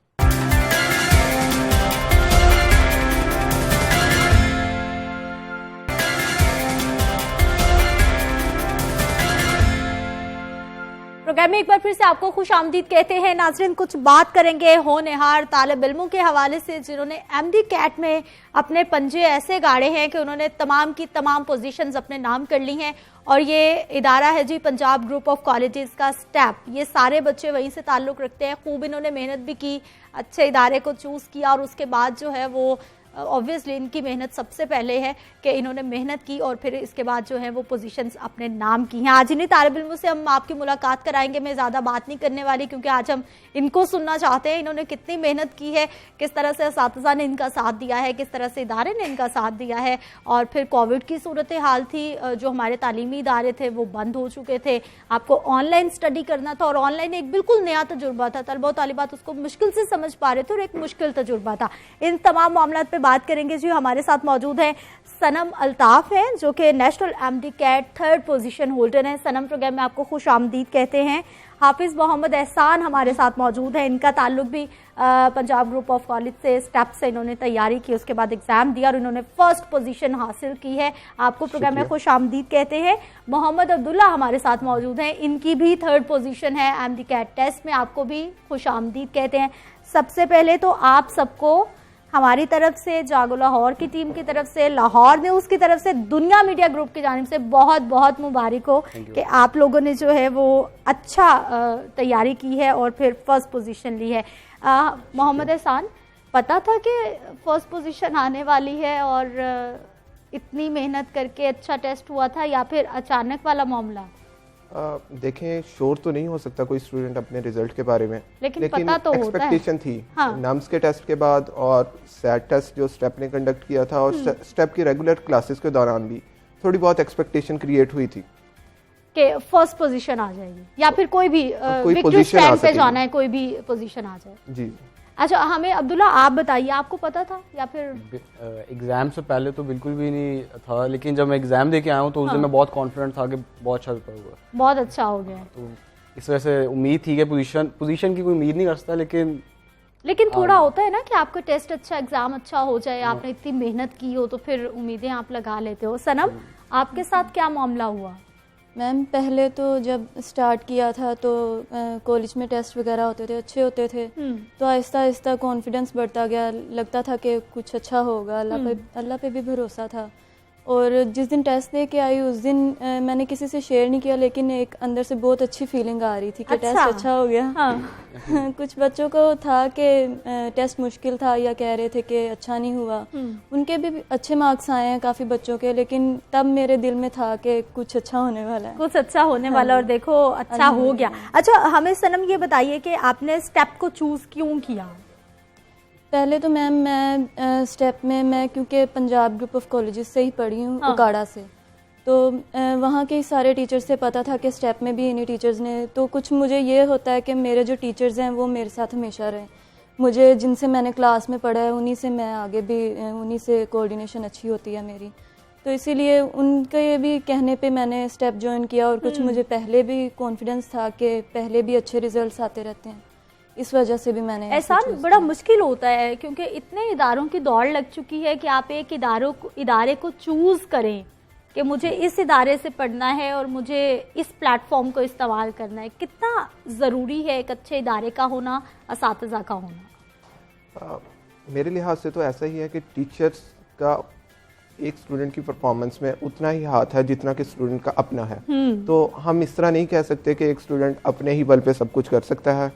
प्रोग्राम में एक बार फिर से आपको खुश आमदीद कहते हैं। नाज़रीन, कुछ बात करेंगे होनहार तालिब इल्मों के हवाले से जिन्होंने MD कैट में अपने पंजे ऐसे गाड़े हैं कि उन्होंने तमाम की तमाम पोजीशंस अपने नाम कर ली हैं। और ये इदारा है जी पंजाब ग्रुप ऑफ कॉलेजेस का स्टेप। ये सारे बच्चे वहीं से ताल्लुक़ रखते हैं। खूब इन्होंने मेहनत भी की, अच्छे इदारे को चूज़ किया, और उसके बाद जो है वो ऑब्वियसली इनकी मेहनत सबसे पहले है कि इन्होंने मेहनत की और फिर इसके बाद जो है वो पोजीशंस अपने नाम की हैं। आज इन्हीं तालिब इल्मों से हम आपकी मुलाकात कराएंगे। मैं ज़्यादा बात नहीं करने वाली, क्योंकि आज हम इनको सुनना चाहते हैं, इन्होंने कितनी मेहनत की है, किस तरह से असातिज़ा ने इनका साथ दिया है, किस तरह से इदारे ने इनका साथ दिया है। और फिर कोविड की सूरत हाल थी, जो हमारे तालीमी इदारे थे वो बंद हो चुके थे, आपको ऑनलाइन स्टडी करना था, और ऑनलाइन एक बिल्कुल नया तजुर्बा था, तलबा और तालिबात उसको मुश्किल से समझ पा रहे थे और एक मुश्किल तजुर्बा था। इन तमाम मामलों पर बात करेंगे जी। हमारे साथ मौजूद हैं सनम अल्ताफ हैं, जो कि national MD CAT 3rd position holder हैं। सनम, प्रोग्राम में आपको खुश आमदीद कहते हैं। हाफिज मोहम्मद एहसान हमारे साथ मौजूद है, इनका ताल्लुक भी पंजाब ग्रुप ऑफ कॉलेज से, स्टेप से इन्होंने तैयारी की, उसके बाद एग्जाम दिया और इन्होंने 1st पोजीशन हासिल की है। आपको प्रोग्राम में खुश आमदीद कहते हैं। मोहम्मद अब्दुल्ला हमारे साथ मौजूद हैं, इनकी भी 3rd पोजीशन है MD कैट टेस्ट में, आपको भी खुश आमदीद कहते हैं। सबसे पहले तो आप सबको हमारी तरफ से, जागो लाहौर की टीम की तरफ से, लाहौर न्यूज़ की तरफ से, दुनिया मीडिया ग्रुप की जानिब से बहुत बहुत मुबारक हो कि आप लोगों ने जो है वो अच्छा तैयारी की है और फिर 1st पोजीशन ली है। मोहम्मद एहसान, पता था कि 1st पोजीशन आने वाली है और इतनी मेहनत करके अच्छा टेस्ट हुआ था, या फिर अचानक वाला मामला? देखें, शोर तो नहीं हो सकता कोई स्टूडेंट अपने रिजल्ट के बारे में, लेकिन पता तो एक्सपेक्टेशन थी। हाँ। नम्स के टेस्ट के बाद और सैट टेस्ट जो स्टेप ने कंडक्ट किया था और स्टेप की रेगुलर क्लासेस के दौरान भी थोड़ी बहुत एक्सपेक्टेशन क्रिएट हुई थी कि फर्स्ट पोजीशन आ जाएगी या फिर कोई भी विक्ट्री स्टैंड पे जाना है, कोई भी पोजीशन आ जाए। जी। अच्छा, हमें अब्दुल्ला आप बताइए, आपको पता था या फिर? एग्जाम से पहले तो बिल्कुल भी नहीं था, लेकिन जब मैं एग्जाम दे के आया हूँ तो उस दिन मैं बहुत कॉन्फिडेंट था कि बहुत अच्छा पेपर हुआ, बहुत अच्छा हो गया। तो इस वजह से उम्मीद थी कि पोजीशन की कोई उम्मीद नहीं कर सकता, लेकिन थोड़ा होता है ना कि आपका टेस्ट अच्छा, एग्जाम अच्छा हो जाए, आपने इतनी मेहनत की हो तो फिर उम्मीदें आप लगा लेते हो। सनम, आपके साथ क्या मामला हुआ? मैम, पहले तो जब स्टार्ट किया था तो कॉलेज में टेस्ट वगैरह होते थे, अच्छे होते थे, तो आहिस्ता आहिस्ता कॉन्फिडेंस बढ़ता गया, लगता था कि कुछ अच्छा होगा, अल्लाह पे भी भरोसा था। और जिस दिन टेस्ट दे के आई उस दिन मैंने किसी से शेयर नहीं किया, लेकिन एक अंदर से बहुत अच्छी फीलिंग आ रही थी कि टेस्ट अच्छा हो गया। हाँ। कुछ बच्चों को था कि टेस्ट मुश्किल था या कह रहे थे कि अच्छा नहीं हुआ, उनके भी अच्छे मार्क्स आए हैं काफ़ी बच्चों के, लेकिन तब मेरे दिल में था कि कुछ अच्छा होने वाला है, कुछ अच्छा होने वाला, और देखो अच्छा हो गया। अच्छा, हमें सनम ये बताइए कि आपने स्टेप को चूज क्यों किया? पहले तो मैम मैं स्टेप में मैं क्योंकि पंजाब ग्रुप ऑफ कॉलेजेस से ही पढ़ी हूँ, उकाड़ा से, तो वहाँ के सारे टीचर्स से पता था कि स्टेप में भी इन्हीं टीचर्स ने, तो कुछ मुझे ये होता है कि मेरे जो टीचर्स हैं वो मेरे साथ हमेशा रहें, मुझे जिनसे मैंने क्लास में पढ़ा है उन्हीं से मैं आगे भी, उन्हीं से कोऑर्डिनेशन अच्छी होती है मेरी, तो इसीलिए उनके भी कहने पे मैंने स्टेप ज्वाइन किया। और कुछ मुझे पहले भी कॉन्फिडेंस था कि पहले भी अच्छे रिजल्ट्स आते रहते हैं, इस वजह से भी मैंने। एहसान, बड़ा मुश्किल होता है क्योंकि इतने इदारों की दौड़ लग चुकी है कि आप एक इदारे को चूज करें कि मुझे इस इदारे से पढ़ना है और मुझे इस प्लेटफॉर्म को इस्तेमाल करना है। कितना ज़रूरी है एक अच्छे इदारे का होना, असातिज़ा का होना? मेरे लिहाज से तो ऐसा ही है कि टीचर्स का एक स्टूडेंट की परफॉर्मेंस में उतना ही हाथ है जितना कि स्टूडेंट का अपना है। तो हम इस तरह नहीं कह सकते कि एक स्टूडेंट अपने ही बल पे सब कुछ कर सकता है।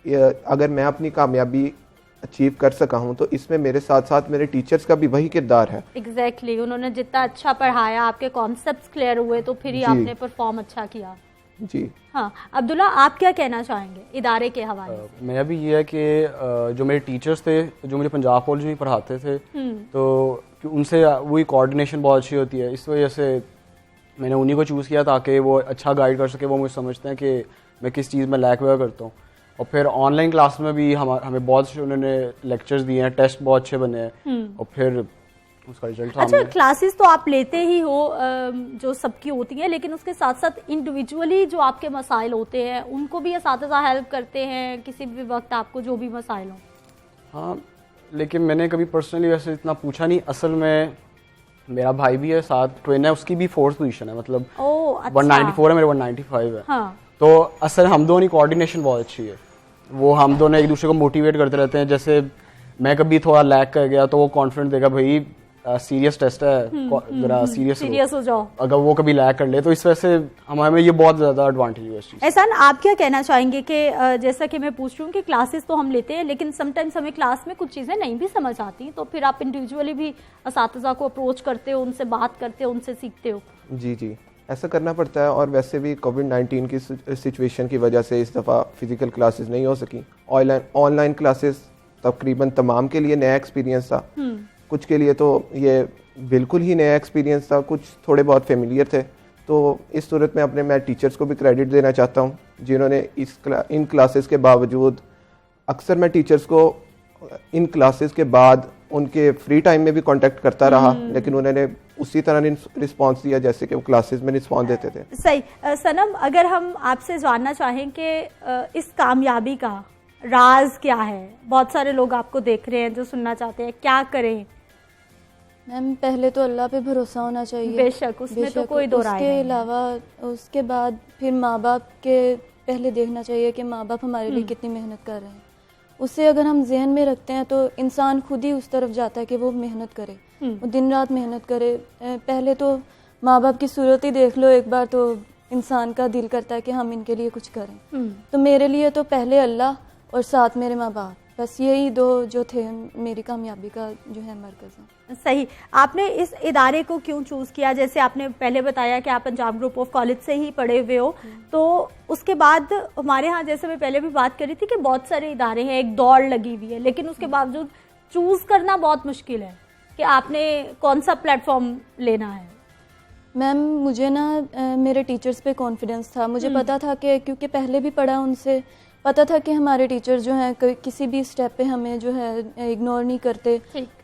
अगर मैं अपनी कामयाबी अचीव कर सका हूं तो इसमें मेरे साथ साथ मेरे टीचर्स का भी वही किरदार है। एग्जैक्टली, उन्होंने जितना अच्छा पढ़ाया, आपके कॉन्सेप्ट्स क्लियर हुए तो फिर ही आपने परफॉर्म अच्छा किया। जी हाँ, अब्दुल्ला, आप क्या कहना चाहेंगे इदारे के हवाले से? मेरा भी ये है कि जो मेरे टीचर्स थे जो मुझे पंजाब कॉलेज में पढ़ाते थे, तो उनसे वही कोऑर्डिनेशन बहुत अच्छी होती है, इस वजह से मैंने उन्हीं को चूज़ किया ताकि वो अच्छा गाइड कर सके। वो मुझे समझते हैं कि मैं किस चीज़ में लैक वगैरह करता हूँ। और फिर ऑनलाइन क्लास में भी हमें बहुत से उन्होंने लेक्चर्स दिए हैं, टेस्ट बहुत अच्छे बने हैं, और फिर उसका रिजल्ट। अच्छा, क्लासेस तो आप लेते ही हो जो सबकी होती हैं, लेकिन उसके साथ साथ इंडिविजुअली जो आपके मसाइल होते हैं उनको भी असातिज़ा हेल्प करते हैं किसी भी वक्त आपको जो भी मसाइल हो? हाँ, लेकिन मैंने कभी पर्सनली वैसे इतना पूछा नहीं। असल में मेरा भाई भी है, साथ ट्विन है, उसकी भी 4th पोजीशन है, मतलब 194 है, मेरे 195 है। हाँ। तो असल हम दोनों की कोऑर्डिनेशन बहुत अच्छी है, वो हम दोनों एक दूसरे को मोटिवेट करते रहते हैं। जैसे मैं कभी थोड़ा लैग कर गया तो वो कॉन्फिडेंट देगा, भाई सीरियस टेस्ट है, जरा सीरियस हो जाओ, अगर वो कभी लैग कर ले। तो इस वजह से हमें ये बहुत ज़्यादा एडवांटेज है इस चीज़। एहसान, आप क्या कहना चाहेंगे कि जैसा कि मैं पूछ रही हूँ कि क्लासेस तो हम लेते हैं, लेकिन समटाइम्स हमें क्लास में कुछ चीज़ें नहीं भी समझ आती, तो फिर आप इंडिविजुअली भी असातिज़ा को अप्रोच करते हो, उनसे बात करते हो, उनसे सीखते हो? जी, ऐसा करना पड़ता है। और वैसे भी कोविड-19 की सिचुएशन की वजह से इस दफ़ा फिजिकल क्लासेस नहीं हो सकी। ऑनलाइन क्लासेस तकरीबन तमाम के लिए नया एक्सपीरियंस था, कुछ के लिए तो ये बिल्कुल ही नया एक्सपीरियंस था, कुछ थोड़े बहुत फेमिलियर थे। तो इस सूरत में मैं टीचर्स को भी क्रेडिट देना चाहता हूँ जिन्होंने इन क्लासेस के बावजूद, अक्सर मैं टीचर्स को इन क्लासेस के बाद उनके फ्री टाइम में भी कांटेक्ट करता रहा, लेकिन उन्होंने उसी तरह रिस्पांस दिया जैसे कि वो क्लासेस में रिस्पांस देते थे। सही। सनम, अगर हम आपसे जानना चाहें कि इस कामयाबी का राज क्या है? बहुत सारे लोग आपको देख रहे हैं जो सुनना चाहते हैं, क्या करें? मैम, पहले तो अल्लाह पे भरोसा होना चाहिए, बेशक, उसमें तो कोई दो राय नहीं। उसके अलावा उसके बाद फिर माँ बाप के पहले देखना चाहिए कि माँ बाप हमारे लिए कितनी मेहनत कर रहे हैं। उससे अगर हम जहन में रखते हैं तो इंसान खुद ही उस तरफ जाता है कि वो मेहनत करे, वो दिन रात मेहनत करे। पहले तो माँ बाप की सूरत ही देख लो एक बार, तो इंसान का दिल करता है कि हम इनके लिए कुछ करें। तो मेरे लिए तो पहले अल्लाह और साथ मेरे माँ बाप, बस यही दो जो थे मेरी कामयाबी का जो है मरकज़ है। सही। आपने इस इदारे को क्यों चूज़ किया? जैसे आपने पहले बताया कि आप पंजाब ग्रुप ऑफ कॉलेज से ही पढ़े हुए हो, तो उसके बाद हमारे यहाँ, जैसे मैं पहले भी बात करी थी कि बहुत सारे इदारे हैं, एक दौड़ लगी हुई है, लेकिन उसके बावजूद चूज़ करना बहुत मुश्किल है कि आपने कौन सा प्लेटफॉर्म लेना है। मैम मुझे ना मेरे टीचर्स पे कॉन्फिडेंस था, मुझे पता था कि क्योंकि पहले भी पढ़ा उनसे, पता था कि हमारे टीचर जो हैं किसी भी स्टेप पे हमें जो है इग्नोर नहीं करते,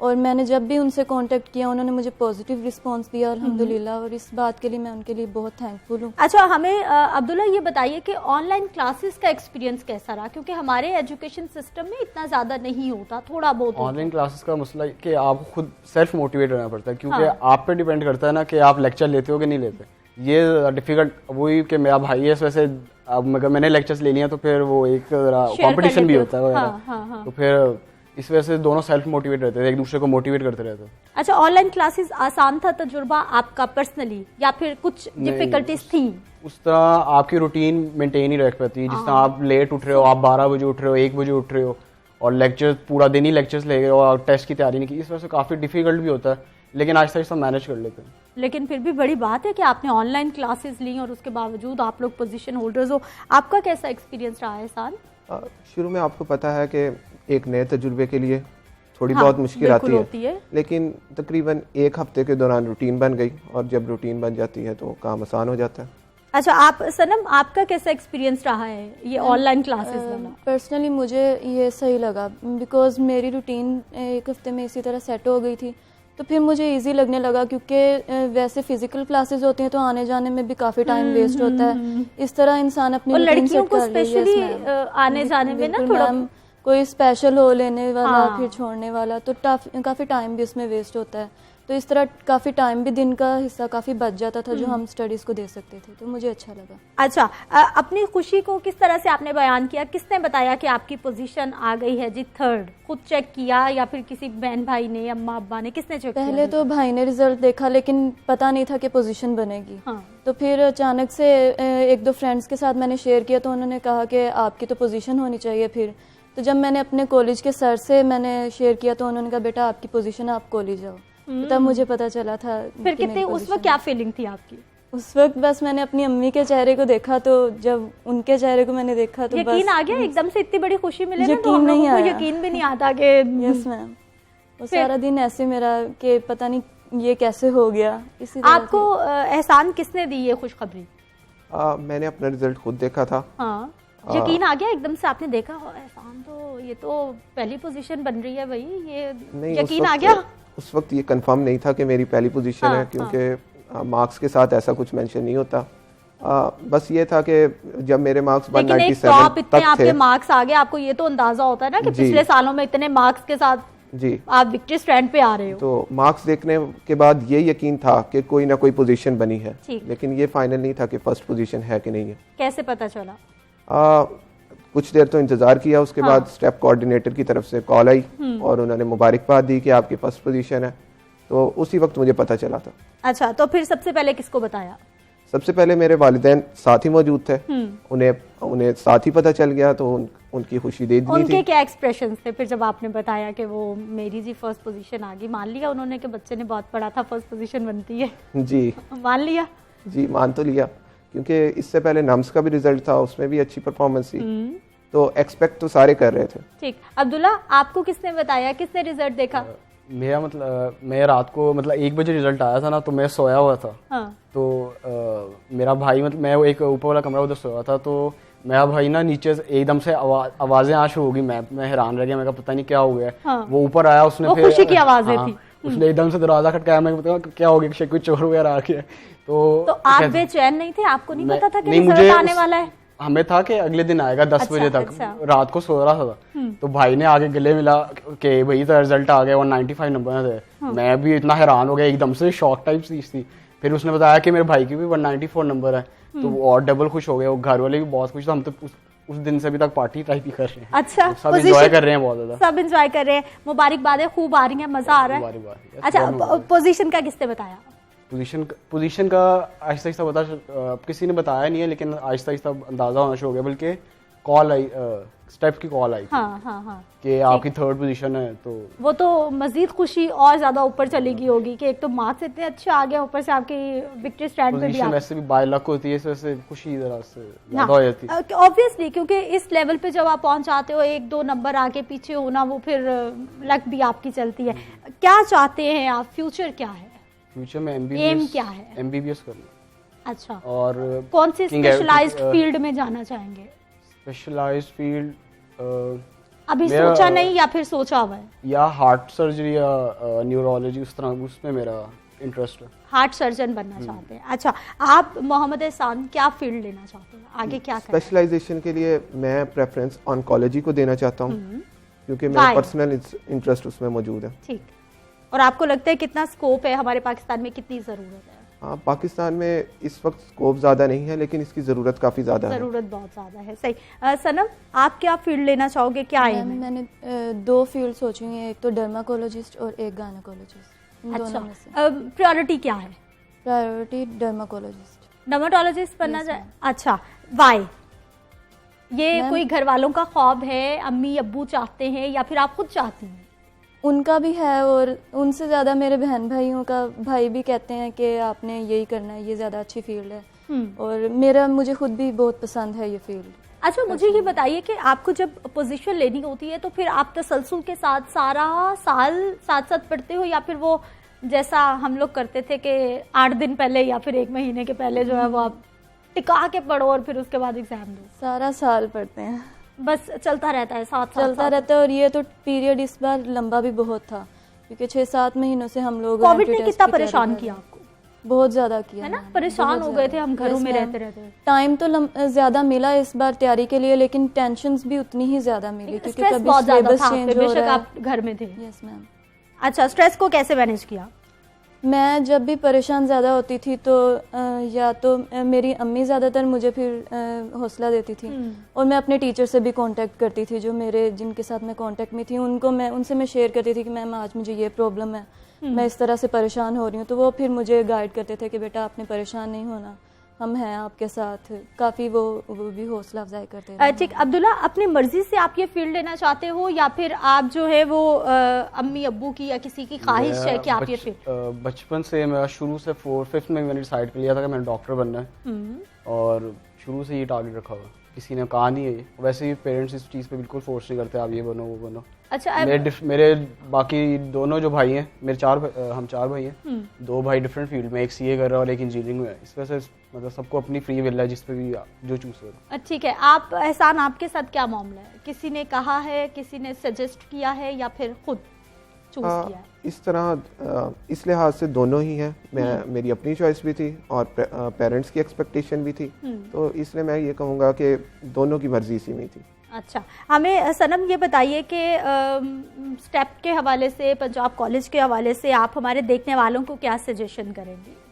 और मैंने जब भी उनसे कांटेक्ट किया उन्होंने मुझे पॉजिटिव रिस्पांस दिया अल्हम्दुलिल्लाह, और इस बात के लिए मैं उनके लिए बहुत थैंकफुल हूँ। अच्छा, हमें अब्दुल्ला ये बताइए कि ऑनलाइन क्लासेस का एक्सपीरियंस कैसा रहा? क्योंकि हमारे एजुकेशन सिस्टम में इतना ज़्यादा नहीं होता, थोड़ा बहुत। ऑनलाइन क्लासेस का मसला कि आपको खुद सेल्फ मोटिवेट रहना पड़ता है, क्योंकि आप पे डिपेंड करता है ना कि आप लेक्चर लेते हो कि नहीं लेते। ये डिफिकल्ट वही कि मेरा भाई है, इस वजह से अब मगर मैंने लेक्चर्स ले लिया तो फिर वो एक कंपटीशन भी होता है वगैरह, तो फिर इस वजह से दोनों सेल्फ मोटिवेट रहते थे, एक दूसरे को मोटिवेट करते रहते थे। अच्छा, ऑनलाइन क्लासेस आसान था तजुर्बा आपका पर्सनली, या फिर कुछ डिफिकल्टीज थी? उस तरह आपकी रूटीन मेंटेन ही रख पाती है, जिस तरह आप लेट उठ रहे हो, आप 12 बजे उठ रहे हो, 1 बजे उठ रहे हो, और लेक्चर पूरा दिन ही लेक्चर्स ले गए और टेस्ट की तैयारी नहीं की, इस वजह से काफ़ी डिफिकल्ट भी होता है, लेकिन आहिस्ता आहिस्ता मैनेज कर लेते हैं। लेकिन फिर भी बड़ी बात है कि आपने ऑनलाइन क्लासेस ली और उसके बावजूद आप लोग पोजीशन होल्डर्स हो। आपका कैसा एक्सपीरियंस रहा है एहसान? शुरू में आपको पता है कि एक नए तजुर्बे के लिए थोड़ी बहुत मुश्किल आती है, लेकिन तकरीबन 1 हफ्ते के दौरान रूटीन बन गई, और जब रूटीन बन जाती है तो काम आसान हो जाता है। अच्छा, आप सनम, आपका कैसा एक्सपीरियंस रहा है ये ऑनलाइन क्लासेस वाला? पर्सनली मुझे ये सही लगा, बिकॉज मेरी रूटीन 1 हफ्ते में इसी तरह सेट हो गई थी, तो फिर मुझे इजी लगने लगा, क्योंकि वैसे फिजिकल क्लासेस होते हैं तो आने जाने में भी काफ़ी टाइम वेस्ट होता है, इस तरह इंसान अपनी और लड़कियों को स्पेशली आने जाने में ना थोड़ा कोई स्पेशल हो लेने वाला फिर छोड़ने वाला, तो काफ़ी टाइम भी उसमें वेस्ट होता है, तो इस तरह काफ़ी टाइम भी दिन का हिस्सा काफ़ी बच जाता था जो हम स्टडीज़ को दे सकते थे, तो मुझे अच्छा लगा। अच्छा, अपनी खुशी को किस तरह से आपने बयान किया? किसने बताया कि आपकी पोजीशन आ गई है जी 3rd? खुद चेक किया या फिर किसी बहन भाई ने, अम्मा अब्बा ने, किसने चेक किया? पहले तो भाई ने रिजल्ट देखा, लेकिन पता नहीं था कि पोजीशन बनेगी। तो फिर अचानक से 1-2 फ्रेंड्स के साथ मैंने शेयर किया, तो उन्होंने कहा कि आपकी तो पोजीशन होनी चाहिए। फिर तो जब मैंने अपने कॉलेज के सर से मैंने शेयर किया तो उन्होंने कहा बेटा आपकी पोजीशन है, आप कॉलेज जाओ। तब मुझे पता चला था। फिर कितने उस वक्त क्या फीलिंग थी आपकी? उस वक्त बस मैंने अपनी अम्मी के चेहरे को देखा, तो जब उनके चेहरे को मैंने देखा तो यकीन आ गया एकदम से, इतनी बड़ी खुशी मिले ना, यकीन नहीं आया, यकीन भी नहीं आता कि यस मैम। वो सारा दिन ऐसे मेरा कि पता नहीं ये कैसे हो गया। इसी आपको एहसान किसने दी ये खुशखबरी? मैंने अपना रिजल्ट खुद देखा था। हाँ, यकीन आ गया एकदम से, आपने देखा एहसान तो ये तो पहली पोजीशन बन रही है भाई, ये यकीन आ गया? उस वक्त ये कंफर्म नहीं था कि मेरी पहली पोजीशन है, क्योंकि मार्क्स के साथ ऐसा कुछ मेंशन नहीं होता। बस ये था कि जब मेरे मार्क्स 197 तक थे, आपके मार्क्स आ गए, आपको ये तो अंदाजा होता है ना कि पिछले सालों में इतने मार्क्स के साथ जी आप विक्ट्री स्टैंड पे आ रहे हो, तो मार्क्स देखने के बाद ये यकीन था कि कोई ना कोई पोजीशन बनी है, लेकिन ये फाइनल नहीं था कि फर्स्ट पोजीशन है कि नहीं है। कैसे पता चला? कुछ देर तो इंतजार किया, उसके बाद स्टेप कोऑर्डिनेटर की तरफ से कॉल आई और उन्होंने मुबारकबाद दी कि आपकी फर्स्ट पोजीशन है, तो उसी वक्त मुझे पता चला था। अच्छा, तो फिर सबसे पहले किसको बताया? सबसे पहले मेरे वालिदैन साथ ही मौजूद थे, उन्हें साथ ही पता चल गया, तो उनकी खुशी दे दी थी। उनके क्या एक्सप्रेशंस थे फिर जब आपने बताया कि वो मेरी जी फर्स्ट पोजीशन आ गई? मान लिया उन्होंने कि बच्चे ने बहुत पढ़ा था, फर्स्ट पोजीशन बनती है? जी मान लिया? जी मान तो लिया, क्योंकि इससे पहले नम्स का भी रिजल्ट था, उसमें भी अच्छी परफॉर्मेंस थी, तो एक्सपेक्ट तो सारे कर रहे थे। ठीक, अब्दुल्ला आपको किसने बताया, किसने रिजल्ट देखा? मेरा मतलब मैं रात को 1 बजे रिजल्ट आया था ना, तो मैं सोया हुआ था। तो मेरा भाई मैं एक ऊपर वाला कमरा उधर सोया था, तो मेरा भाई ना नीचे से एकदम से आवाजें आ शुरू हो गई। मैं हैरान रह गया, मैं पता नहीं क्या हो गया। वो ऊपर आया, उसने फिर खुशी की आवाजें थी, उसने एकदम से दरवाजा खटकाया, मैं क्या हो गया, कोई चोर वगैरह आ गया। तो आप बेचैन नहीं थे? आपको नहीं पता था कि रिजल्ट आने वाला है? हमें था कि अगले दिन आएगा 10 बजे तक। रात को सो रहा था, तो भाई ने आगे गले मिला कि भाई तो रिजल्ट आ गया, 195 नंबर थे। मैं भी इतना हैरान हो गया, एकदम से शॉक टाइप चीज थी। फिर उसने बताया कि मेरे भाई की भी 194 नंबर है, तो वो और डबल खुश हो गए, वो घर वाले भी बहुत खुश थे। हम तो उस दिन से अभी तक पार्टी टाइप ही कर रहे हैं। अच्छा, सब एंजॉय कर रहे हैं, बहुत ज्यादा सब एंजॉय कर रहे हैं। मुबारकबादें खूब आ रही हैं, मजा आ रहा है। अच्छा, पोजीशन का किसने बताया? पोजीशन का आहिस्ता आहिस्ता पता किसी ने बताया नहीं है, लेकिन आहिस्ता आहिस्ता अंदाजा होना शुरू हो गया। बल्कि कॉल आई स्टेप की कॉल आई थी हाँ कि आपकी 3rd पोजीशन है, तो वो तो मजीद खुशी और ज्यादा ऊपर चली गई होगी कि एक तो मार्क्स इतने अच्छे आ गए, ऊपर से आपकी विक्ट्री स्टैंड पे भी पोजीशन वैसे भी बाय लक होती है, इस वजह से खुशी जरा से ज्यादा हो जाती है ऑब्वियसली, क्योंकि इस लेवल पे जब आप पहुंच जाते हो 1-2 नंबर आगे पीछे होना, वो फिर लक भी आपकी चलती है। क्या चाहते हैं आप, फ्यूचर क्या है? फ्यूचर में एम क्या है? एमबीबीएस करना। अच्छा, और कौन सी स्पेशलाइज्ड फील्ड में जाना चाहेंगे? स्पेशलाइज्ड फील्ड अभी सोचा नहीं या फिर सोचा हुआ है? या हार्ट सर्जरी या न्यूरोलॉजी, उस तरह उसमें मेरा इंटरेस्ट है। हार्ट सर्जन बनना चाहते हैं। अच्छा, आप मोहम्मद एहसान क्या फील्ड लेना चाहते हैं, आगे क्या करें? स्पेशलाइजेशन के लिए मैं प्रेफरेंस ऑन्कोलॉजी को देना चाहता हूँ, क्योंकि मेरा पर्सनल इंटरेस्ट उसमें मौजूद है। ठीक, और आपको लगता है कितना स्कोप है हमारे पाकिस्तान में, कितनी जरूरत है? हाँ, पाकिस्तान में इस वक्त स्कोप ज़्यादा नहीं है, लेकिन इसकी ज़रूरत काफ़ी ज़्यादा है। ज़रूरत बहुत ज़्यादा है। सही। सनम, आप क्या फील्ड लेना चाहोगे, क्या है? मैंने 2 फील्ड सोची हुई है, एक तो डर्माकोलॉजिस्ट और एक गायनेकोलॉजिस्ट। अच्छा, प्रायोरिटी क्या है? प्रायोरिटी डर्माकोलॉजिस्ट। डर्माटोलॉजिस्ट बनना चाहे? अच्छा, वाई? ये कोई घर वालों का ख्वाब है, अम्मी अब्बू चाहते हैं या फिर आप खुद चाहती हैं? उनका भी है, और उनसे ज़्यादा मेरे बहन भाइयों का भाई भी कहते हैं कि आपने यही करना है, ये ज़्यादा अच्छी फील्ड है, और मुझे खुद भी बहुत पसंद है ये फील्ड। अच्छा, मुझे ये बताइए कि आपको जब पोजीशन लेनी होती है तो फिर आप तसलसल के साथ सारा साल साथ साथ पढ़ते हो, या फिर वो जैसा हम लोग करते थे कि 8 दिन पहले या फिर 1 महीने के पहले जो है वो आप टिका के पढ़ो और फिर उसके बाद एग्जाम दो? सारा साल पढ़ते हैं, बस चलता रहता है, साथ चलता रहता है। और ये तो पीरियड इस बार लंबा भी बहुत था, क्योंकि 6-7 महीनों से हम लोग कोविड ने कितना परेशान किया आपको? बहुत ज्यादा किया है ना, परेशान हो गए थे हम घरों में रहते रहते। टाइम तो ज्यादा मिला इस बार तैयारी के लिए, लेकिन टेंशन्स भी उतनी ही ज्यादा मिली, क्योंकि कभी सिलेबस चेंज हो रहा है। आप घर में थे? Yes ma'am. अच्छा, स्ट्रेस को कैसे मैनेज किया? मैं जब भी परेशान ज़्यादा होती थी तो या तो मेरी अम्मी ज़्यादातर मुझे फिर हौसला देती थी, और मैं अपने टीचर से भी कांटेक्ट करती थी, जो मेरे जिनके साथ मैं कांटेक्ट में थी उनसे मैं शेयर करती थी कि मैम आज मुझे ये प्रॉब्लम है, मैं इस तरह से परेशान हो रही हूँ, तो वो फिर मुझे गाइड करते थे कि बेटा आपने परेशान नहीं होना, हम हैं आपके साथ। काफ़ी वो भी हौसला अफजाई करते हैं। ठीक, अब्दुल्ला, अपनी मर्जी से आप ये फील्ड लेना चाहते हो या फिर आप जो है वो अम्मी अब्बू की या किसी की ख्वाहिश है कि आप ये फील्ड? बचपन से मेरा शुरू से 4th में मैंने डिसाइड कर लिया था कि मैंने डॉक्टर बनना है, और शुरू से ये टारगेट रखा हुआ, किसी ने कहा नहीं है। वैसे ही पेरेंट्स इस चीज़ पे बिल्कुल फोर्स नहीं करते आप ये बनो वो बनो। अच्छा, मेरे बाकी दोनों जो भाई हैं, मेरे हम 4 भाई हैं, 2 भाई डिफरेंट फील्ड में, एक सीए कर रहा है और एक इंजीनियरिंग में है। इस वजह से मतलब सबको अपनी फ्री विल है, जिस पे भी जो चूज करो। ठीक है, आप एहसान, आपके साथ क्या मामला है? किसी ने कहा है, किसी ने सजेस्ट किया है या फिर खुद चूज किया है? इस तरह इस लिहाज से दोनों ही हैं। मेरी अपनी चॉइस भी थी और पेरेंट्स की एक्सपेक्टेशन भी थी, तो इसलिए मैं ये कहूँगा कि दोनों की मर्जी इसी में थी। अच्छा, हमें सनम ये बताइए कि स्टेप के हवाले से, पंजाब कॉलेज के हवाले से आप हमारे देखने वालों को क्या सजेशन करेंगे?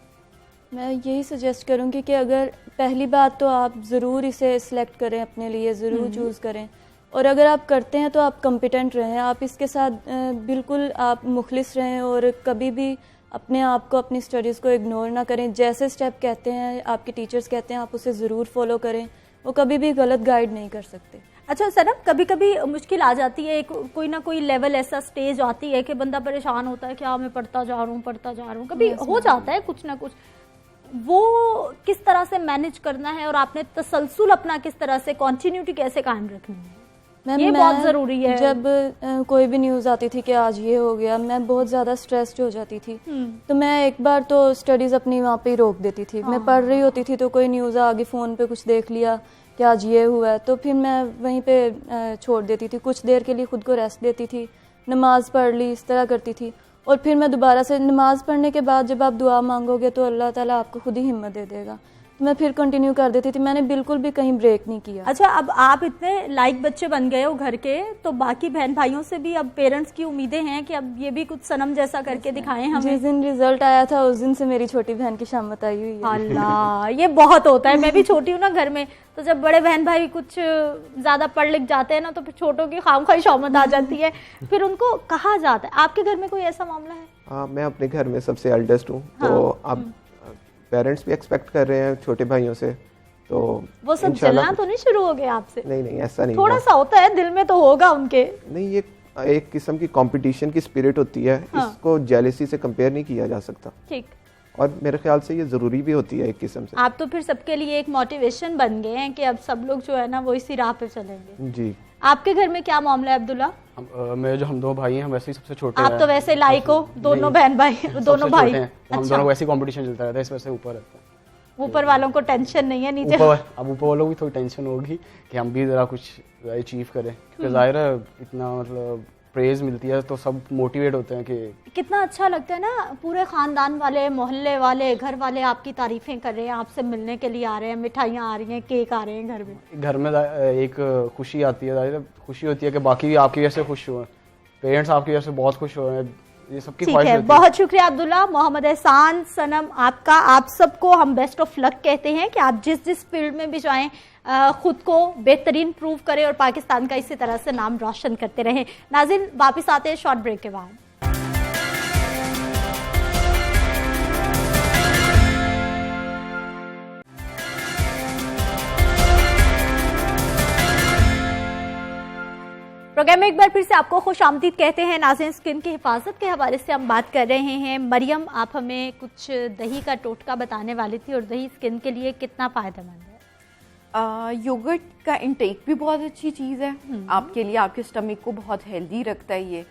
मैं यही सजेस्ट करूँगी कि अगर पहली बात तो आप ज़रूर इसे सिलेक्ट करें, अपने लिए ज़रूर चूज़ करें, और अगर आप करते हैं तो आप कॉम्पिटेंट रहें, आप इसके साथ बिल्कुल आप मुखलिस रहें, और कभी भी अपने आप को, अपनी स्टडीज़ को इग्नोर ना करें। जैसे स्टेप कहते हैं, आपके टीचर्स कहते हैं, आप उसे ज़रूर फॉलो करें, वो कभी भी गलत गाइड नहीं कर सकते। अच्छा सनम, कभी कभी मुश्किल आ जाती है, कोई ना कोई लेवल ऐसा स्टेज आती है कि बंदा परेशान होता है, क्या मैं पढ़ता जा रहा हूँ, कभी हो जाता है कुछ ना कुछ, वो किस तरह से मैनेज करना है और आपने तसलसल अपना किस तरह से, कंटिन्यूटी कैसे कायम रखनी है, ये बहुत ज़रूरी है। जब कोई भी न्यूज़ आती थी कि आज ये हो गया, मैं बहुत ज़्यादा स्ट्रेस्ड हो जाती थी, तो मैं एक बार तो स्टडीज़ अपनी वहाँ पे ही रोक देती थी। मैं पढ़ रही होती थी तो कोई न्यूज़ आ गई, फ़ोन पे कुछ देख लिया कि आज ये हुआ है, तो फिर मैं वहीं पे छोड़ देती थी, कुछ देर के लिए खुद को रेस्ट देती थी, नमाज़ पढ़ ली, इस तरह करती थी, और फिर मैं दोबारा से नमाज़ पढ़ने के बाद जब आप दुआ मांगोगे तो अल्लाह ताला आपको खुद ही हिम्मत दे देगा। तो मैं फिर कंटिन्यू कर देती थी, मैंने बिल्कुल भी कहीं ब्रेक नहीं किया। अच्छा, अब आप इतने लाइक बच्चे बन गए हो घर के, तो बाकी बहन भाइयों से भी अब पेरेंट्स की उम्मीदें हैं कि अब ये भी कुछ सनम जैसा करके दिखाएं हमें। जिस दिन रिजल्ट आया था उस दिन से मेरी छोटी बहन की शामत आई हुई है। अल्लाह, ये बहुत होता है, मैं भी छोटी हूँ ना घर में, तो जब बड़े बहन भाई कुछ ज्यादा पढ़ लिख जाते हैं ना, तो फिर छोटों की खामखाई शामत आ जाती है, फिर उनको कहा जाता है। आपके घर में कोई ऐसा मामला है? हाँ, मैं अपने घर में सबसे एल्डेस्ट हूँ, तो अब पेरेंट्स भी एक्सपेक्ट कर रहे हैं छोटे भाइयों से तो वो सब जलना तो नहीं शुरू हो गया आपसे? नहीं ऐसा नहीं, थोड़ा सा होता है दिल में तो होगा उनके। नहीं, ये एक किस्म की कंपटीशन की स्पिरिट होती है। हाँ। इसको जेलेसी से कंपेयर नहीं किया जा सकता। ठीक। और मेरे ख्याल से ये जरूरी भी होती है एक किस्म से। आप तो फिर सबके लिए एक मोटिवेशन बन गए हैं कि अब सब लोग जो है ना वो इसी राह पे चलेंगे। जी। आपके घर में क्या मामला है अब्दुल्ला? हम दो भाई हैं, हम वैसे ही सबसे छोटे हैं। आप तो वैसे लाइक हो, दोनों बहन भाई, दोनों भाई। हम दोनों वैसे कंपटीशन चलता रहता है, इस वजह से ऊपर रहता है। ऊपर वालों को टेंशन नहीं है, नीचे अब ऊपर वालों की थोड़ी टेंशन होगी कि हम भी जरा कुछ अचीव करें, क्योंकि जाहिर है इतना मतलब प्रेज मिलती है तो सब मोटिवेट होते हैं कि कितना अच्छा लगता है ना, पूरे खानदान वाले, मोहल्ले वाले, घर वाले आपकी तारीफें कर रहे हैं, आपसे मिलने के लिए आ रहे हैं, मिठाइयाँ आ रही हैं, केक आ रहे हैं घर में। घर में एक खुशी आती है, जाहिर है खुशी होती है कि बाकी भी आपकी वजह से खुश हुए, पेरेंट्स आपकी वजह से बहुत खुश हुए हैं, ये सबकी ख्वाहिश होती है। बहुत शुक्रिया अब्दुल्ला। मोहम्मद एहसान, सनम, आपका, आप सबको हम बेस्ट ऑफ लक कहते हैं कि आप जिस फील्ड में भी जाएं खुद को बेहतरीन प्रूव करें और पाकिस्तान का इसी तरह से नाम रोशन करते रहें। नाज़रीन, वापस आते हैं शॉर्ट ब्रेक के बाद। प्रोग्राम में एक बार फिर से आपको खुशामदीद कहते हैं। नाज़रीन, स्किन की हिफाजत के हवाले से हम बात कर रहे हैं। मरियम, आप हमें कुछ दही का टोटका बताने वाली थी, और दही स्किन के लिए कितना फायदेमंद है? योगर्ट का इंटेक भी बहुत अच्छी चीज़ है आपके लिए, आपके स्टमक को बहुत हेल्दी रखता है ये।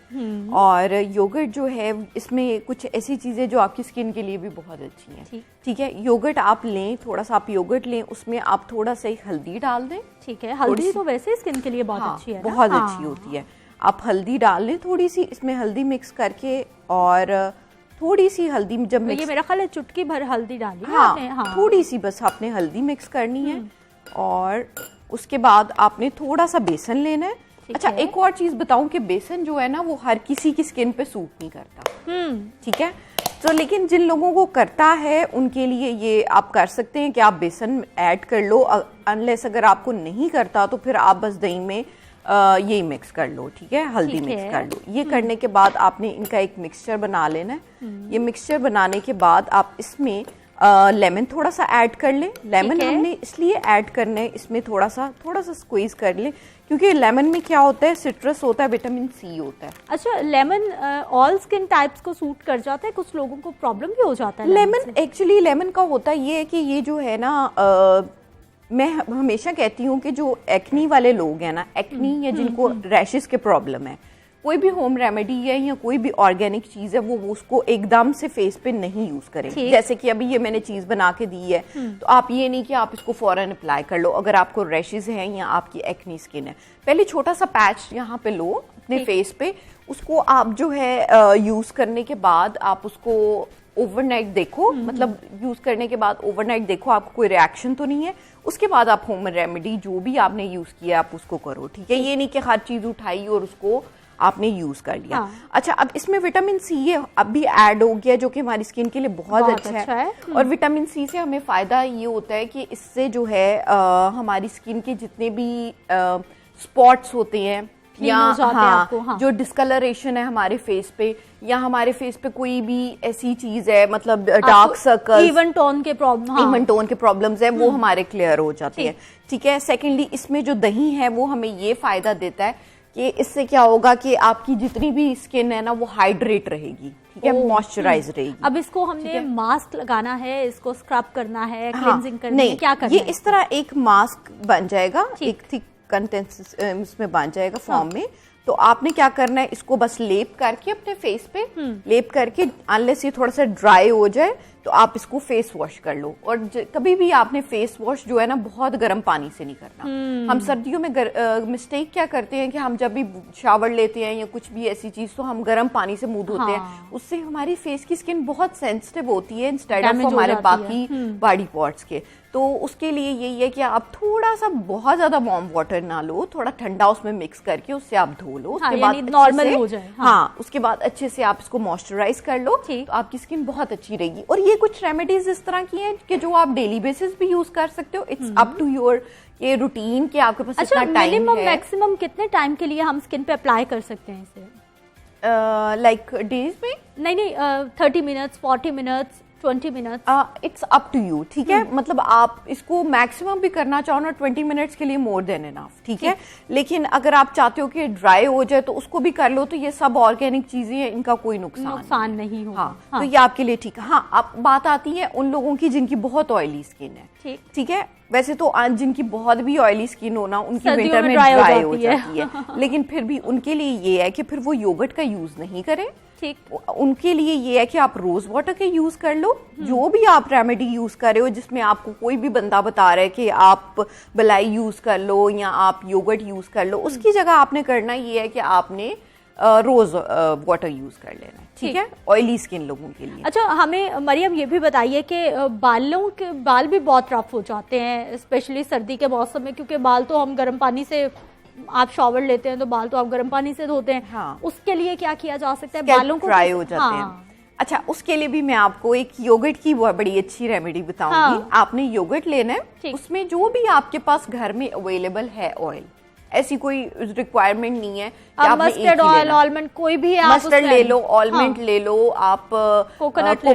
और योगर्ट जो है इसमें कुछ ऐसी चीज़ें जो आपकी स्किन के लिए भी बहुत अच्छी हैं। ठीक है, योगर्ट आप लें, थोड़ा सा आप योगर्ट लें, उसमें आप थोड़ा सा हल्दी डाल दें। ठीक है, हल्दी तो वैसे स्किन के लिए बहुत अच्छी है, बहुत अच्छी होती है। आप हल्दी डाल लें थोड़ी सी, इसमें हल्दी मिक्स करके, और थोड़ी सी हल्दी जब ये मेरा ख्याल है चुटकी भर हल्दी डाली। हाँ, थोड़ी सी बस आपने हल्दी मिक्स करनी है, और उसके बाद आपने थोड़ा सा बेसन लेना है। अच्छा, एक और चीज बताऊं कि बेसन जो है ना वो हर किसी की स्किन पे सूट नहीं करता। ठीक है, तो लेकिन जिन लोगों को करता है उनके लिए ये आप कर सकते हैं कि आप बेसन ऐड कर लो। अनलेस अगर आपको नहीं करता तो फिर आप बस दही में ये मिक्स कर लो। ठीक है, हल्दी मिक्स कर लो। ये करने के बाद आपने इनका एक मिक्सचर बना लेना है। ये मिक्सचर बनाने के बाद आप इसमें लेमन थोड़ा सा ऐड कर लें। लेमन हमने इसलिए ऐड करना है, इसमें थोड़ा सा स्क्वीज कर लें, क्योंकि लेमन में क्या होता है, सिट्रस होता है, विटामिन सी होता है। अच्छा, लेमन ऑल स्किन टाइप्स को सूट कर जाता है, कुछ लोगों को प्रॉब्लम भी हो जाता है लेमन। एक्चुअली लेमन का होता ये है कि ये जो है ना, मैं हमेशा कहती हूँ कि जो एक्नी वाले लोग हैं ना, एक्नी या जिनको रैशेस के प्रॉब्लम है, कोई भी होम रेमेडी है या कोई भी ऑर्गेनिक चीज है वो उसको एकदम से फेस पे नहीं यूज करें। जैसे कि अभी ये मैंने चीज बना के दी है, तो आप ये नहीं कि आप इसको फौरन अप्लाई कर लो। अगर आपको रैशेस हैं या आपकी एक्नी स्किन है, पहले छोटा सा पैच यहाँ पे लो अपने फेस पे, उसको आप जो है यूज करने के बाद आप उसको ओवरनाइट देखो, मतलब यूज करने के बाद ओवरनाइट देखो आपको कोई रिएक्शन तो नहीं है। उसके बाद आप होम रेमेडी जो भी आपने यूज किया आप उसको करो। ठीक है, ये नहीं कि हर चीज उठाई और उसको आपने यूज कर लिया। अच्छा, अब इसमें विटामिन सी है अब भी ऐड हो गया, जो कि हमारी स्किन के लिए बहुत अच्छा है। और विटामिन सी से हमें फायदा ये होता है कि इससे जो है हमारी स्किन के जितने भी स्पॉट्स होते हैं या जो डिस्कलरेशन है हमारे फेस पे, या हमारे फेस पे कोई भी ऐसी चीज है, मतलब डार्क सर्कल, इवन टोन के प्रॉब्लम्स है, वो हमारे क्लियर हो जाते हैं। ठीक है, सेकेंडली इसमें जो दही है वो हमें ये फायदा देता है कि इससे क्या होगा कि आपकी जितनी भी स्किन है ना वो हाइड्रेट रहेगी। ठीक है, मॉइस्चराइज रहेगी। अब इसको हमने मास्क लगाना है, इसको स्क्रब करना है, क्लींजिंग करनी है, क्या करना है? ये इस तरह एक मास्क बन जाएगा, एक थिक कंटेंस इसमें बन जाएगा फॉर्म में। तो आपने क्या करना है, इसको बस लेप करके अपने फेस पे लेप करके, अनलेस ये थोड़ा सा ड्राई हो जाए तो आप इसको फेस वॉश कर लो। और कभी भी आपने फेस वॉश जो है ना बहुत गर्म पानी से नहीं करना। हम सर्दियों में मिस्टेक क्या करते हैं कि हम जब भी शावर लेते हैं या कुछ भी ऐसी चीज तो हम गर्म पानी से मुंह धोते हैं, उससे हमारी फेस की स्किन बहुत सेंसिटिव होती है इंस्टेड ऑफ हमारे बाकी बॉडी पार्ट्स के। तो उसके लिए यही है कि आप थोड़ा सा, बहुत ज्यादा वार्म वाटर ना लो, थोड़ा ठंडा उसमें मिक्स करके उससे आप धो लो। उसके बाद नॉर्मल हो जाए। उसके बाद अच्छे से आप इसको मॉइस्चराइज कर लो, तो आपकी स्किन बहुत अच्छी रहेगी। और ये कुछ रेमेडीज इस तरह की हैं कि जो आप डेली बेसिस भी यूज कर सकते हो। इट्स अप टू योर ये रूटीन कि आपके पास कितना टाइम है। मैक्सिमम कितने टाइम के लिए हम स्किन पे अप्लाई कर सकते हैं इसे? लाइक डेज में? नहीं, 30 minutes, 40 minutes, 20 minutes? It's up to you, ठीक है। मतलब आप इसको मैक्सिमम भी करना चाहो ना 20 मिनट्स के लिए मोर देन इनफ, ठीक है। लेकिन अगर आप चाहते हो कि ड्राई हो जाए तो उसको भी कर लो, तो ये सब ऑर्गेनिक चीजें हैं, इनका कोई नुकसान नहीं होगा। हाँ, तो ये आपके लिए ठीक है। हाँ, अब बात आती है उन लोगों की जिनकी बहुत ऑयली स्किन है, ठीक है। वैसे तो आज जिनकी बहुत भी ऑयली स्किन हो ना, उनकी विंटर में ड्राई हो जाती है लेकिन फिर भी उनके लिए ये है कि फिर वो योगर्ट का यूज नहीं करें, ठीक। उनके लिए ये है कि आप रोज वाटर के यूज कर लो। जो भी आप रेमेडी यूज कर रहे हो, जिसमें आपको कोई भी बंदा बता रहा है कि आप बलाई यूज कर लो या आप योगर्ट यूज कर लो, उसकी जगह आपने करना ये है कि आपने रोज वाटर यूज कर लेना है, ठीक है, ऑयली स्किन लोगों के लिए। अच्छा, हमें मरियम ये भी बताइए कि बाल भी बहुत रफ हो जाते हैं स्पेशली सर्दी के मौसम में, क्योंकि बाल तो हम गर्म पानी से, आप शॉवर लेते हैं तो बाल तो आप गर्म पानी से धोते हैं। हाँ। उसके लिए क्या किया जा सकता है? बालों को ड्राई हो जाते हैं। अच्छा, उसके लिए भी मैं आपको एक योगर्ट की बड़ी अच्छी रेमेडी बताऊंगी। हाँ। आपने योगर्ट लेना है, उसमें जो भी आपके पास घर में अवेलेबल है ऑयल, ऐसी कोई रिक्वायरमेंट नहीं है कि आप मस्टर्ड ऑयल, ऑलमंड, कोई भी आप मस्टर्ड ले लो, ऑलमंड ले लो, आप कोकोनट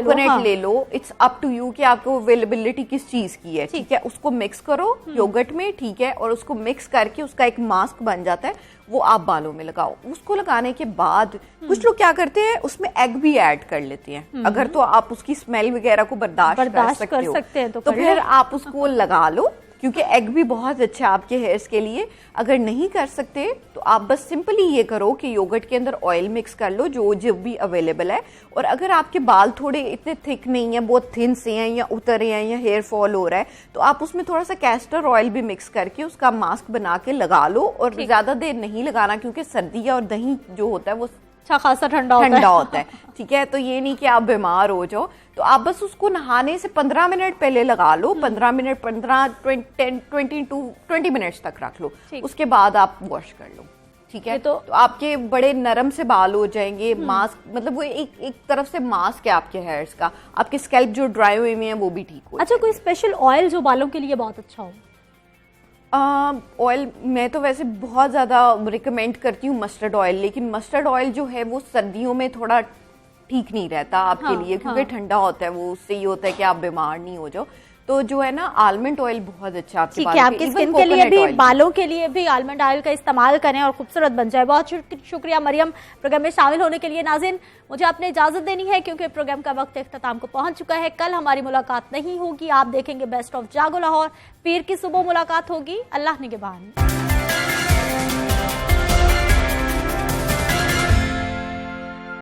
ले लो। इट्स अप टू यू कि आपको अवेलेबिलिटी किस चीज की है, ठीक है। उसको मिक्स करो योगर्ट में, ठीक है, और उसको मिक्स करके उसका एक मास्क बन जाता है, वो आप बालों में लगाओ। उसको लगाने के बाद कुछ लोग क्या करते हैं, उसमें एग भी ऐड कर लेते हैं। अगर तो आप उसकी स्मेल वगैरह को बर्दाश्त कर सकते हो तो फिर आप उसको लगा लो, क्योंकि एग भी बहुत अच्छा है आपके हेयर्स के लिए। अगर नहीं कर सकते तो आप बस सिंपली ये करो कि योगर्ट के अंदर ऑयल मिक्स कर लो जो भी अवेलेबल है। और अगर आपके बाल थोड़े इतने थिक नहीं है, बहुत थिन से हैं या उतर रहे हैं या हेयर फॉल हो रहा है, तो आप उसमें थोड़ा सा कैस्टर ऑयल भी मिक्स करके उसका मास्क बना के लगा लो। और ज्यादा देर नहीं लगाना, क्योंकि सर्दी और दही जो होता है वो खासा ठंडा होता है, ठीक है। तो ये नहीं कि आप बीमार हो जाओ, तो आप बस उसको नहाने से 15 मिनट पहले लगा लो। 15 मिनट 20 मिनट्स तक रख लो, उसके बाद आप वॉश कर लो, ठीक है। तो आपके बड़े नरम से बाल हो जाएंगे। मास्क मतलब वो एक तरफ से मास्क है आपके हेयर्स का, आपके स्कैल्प जो ड्राई हुए हैं वो भी ठीक हो। अच्छा, कोई स्पेशल ऑयल जो बालों के लिए बहुत अच्छा हो? ऑयल मैं तो वैसे बहुत ज़्यादा रिकमेंड करती हूँ मस्टर्ड ऑयल, लेकिन मस्टर्ड ऑयल जो है वो सर्दियों में थोड़ा ठीक नहीं रहता आपके लिए, क्योंकि ठंडा होता है वो, उससे ये होता है कि आप बीमार नहीं हो जाओ। तो जो है ना, आलमंड ऑयल बहुत अच्छा आपके बालों आपकी स्किन के लिए भी, बालों के लिए भी आलमंड ऑयल का इस्तेमाल करें और खूबसूरत बन जाए। बहुत शुक्रिया मरियम प्रोग्राम में शामिल होने के लिए। नाज़रीन, मुझे आपने इजाजत देनी है क्योंकि प्रोग्राम का वक्त इख्तिताम को पहुंच चुका है। कल हमारी मुलाकात नहीं होगी, आप देखेंगे बेस्ट ऑफ जागो लाहौर। पीर की सुबह मुलाकात होगी। अल्लाह निगहबान।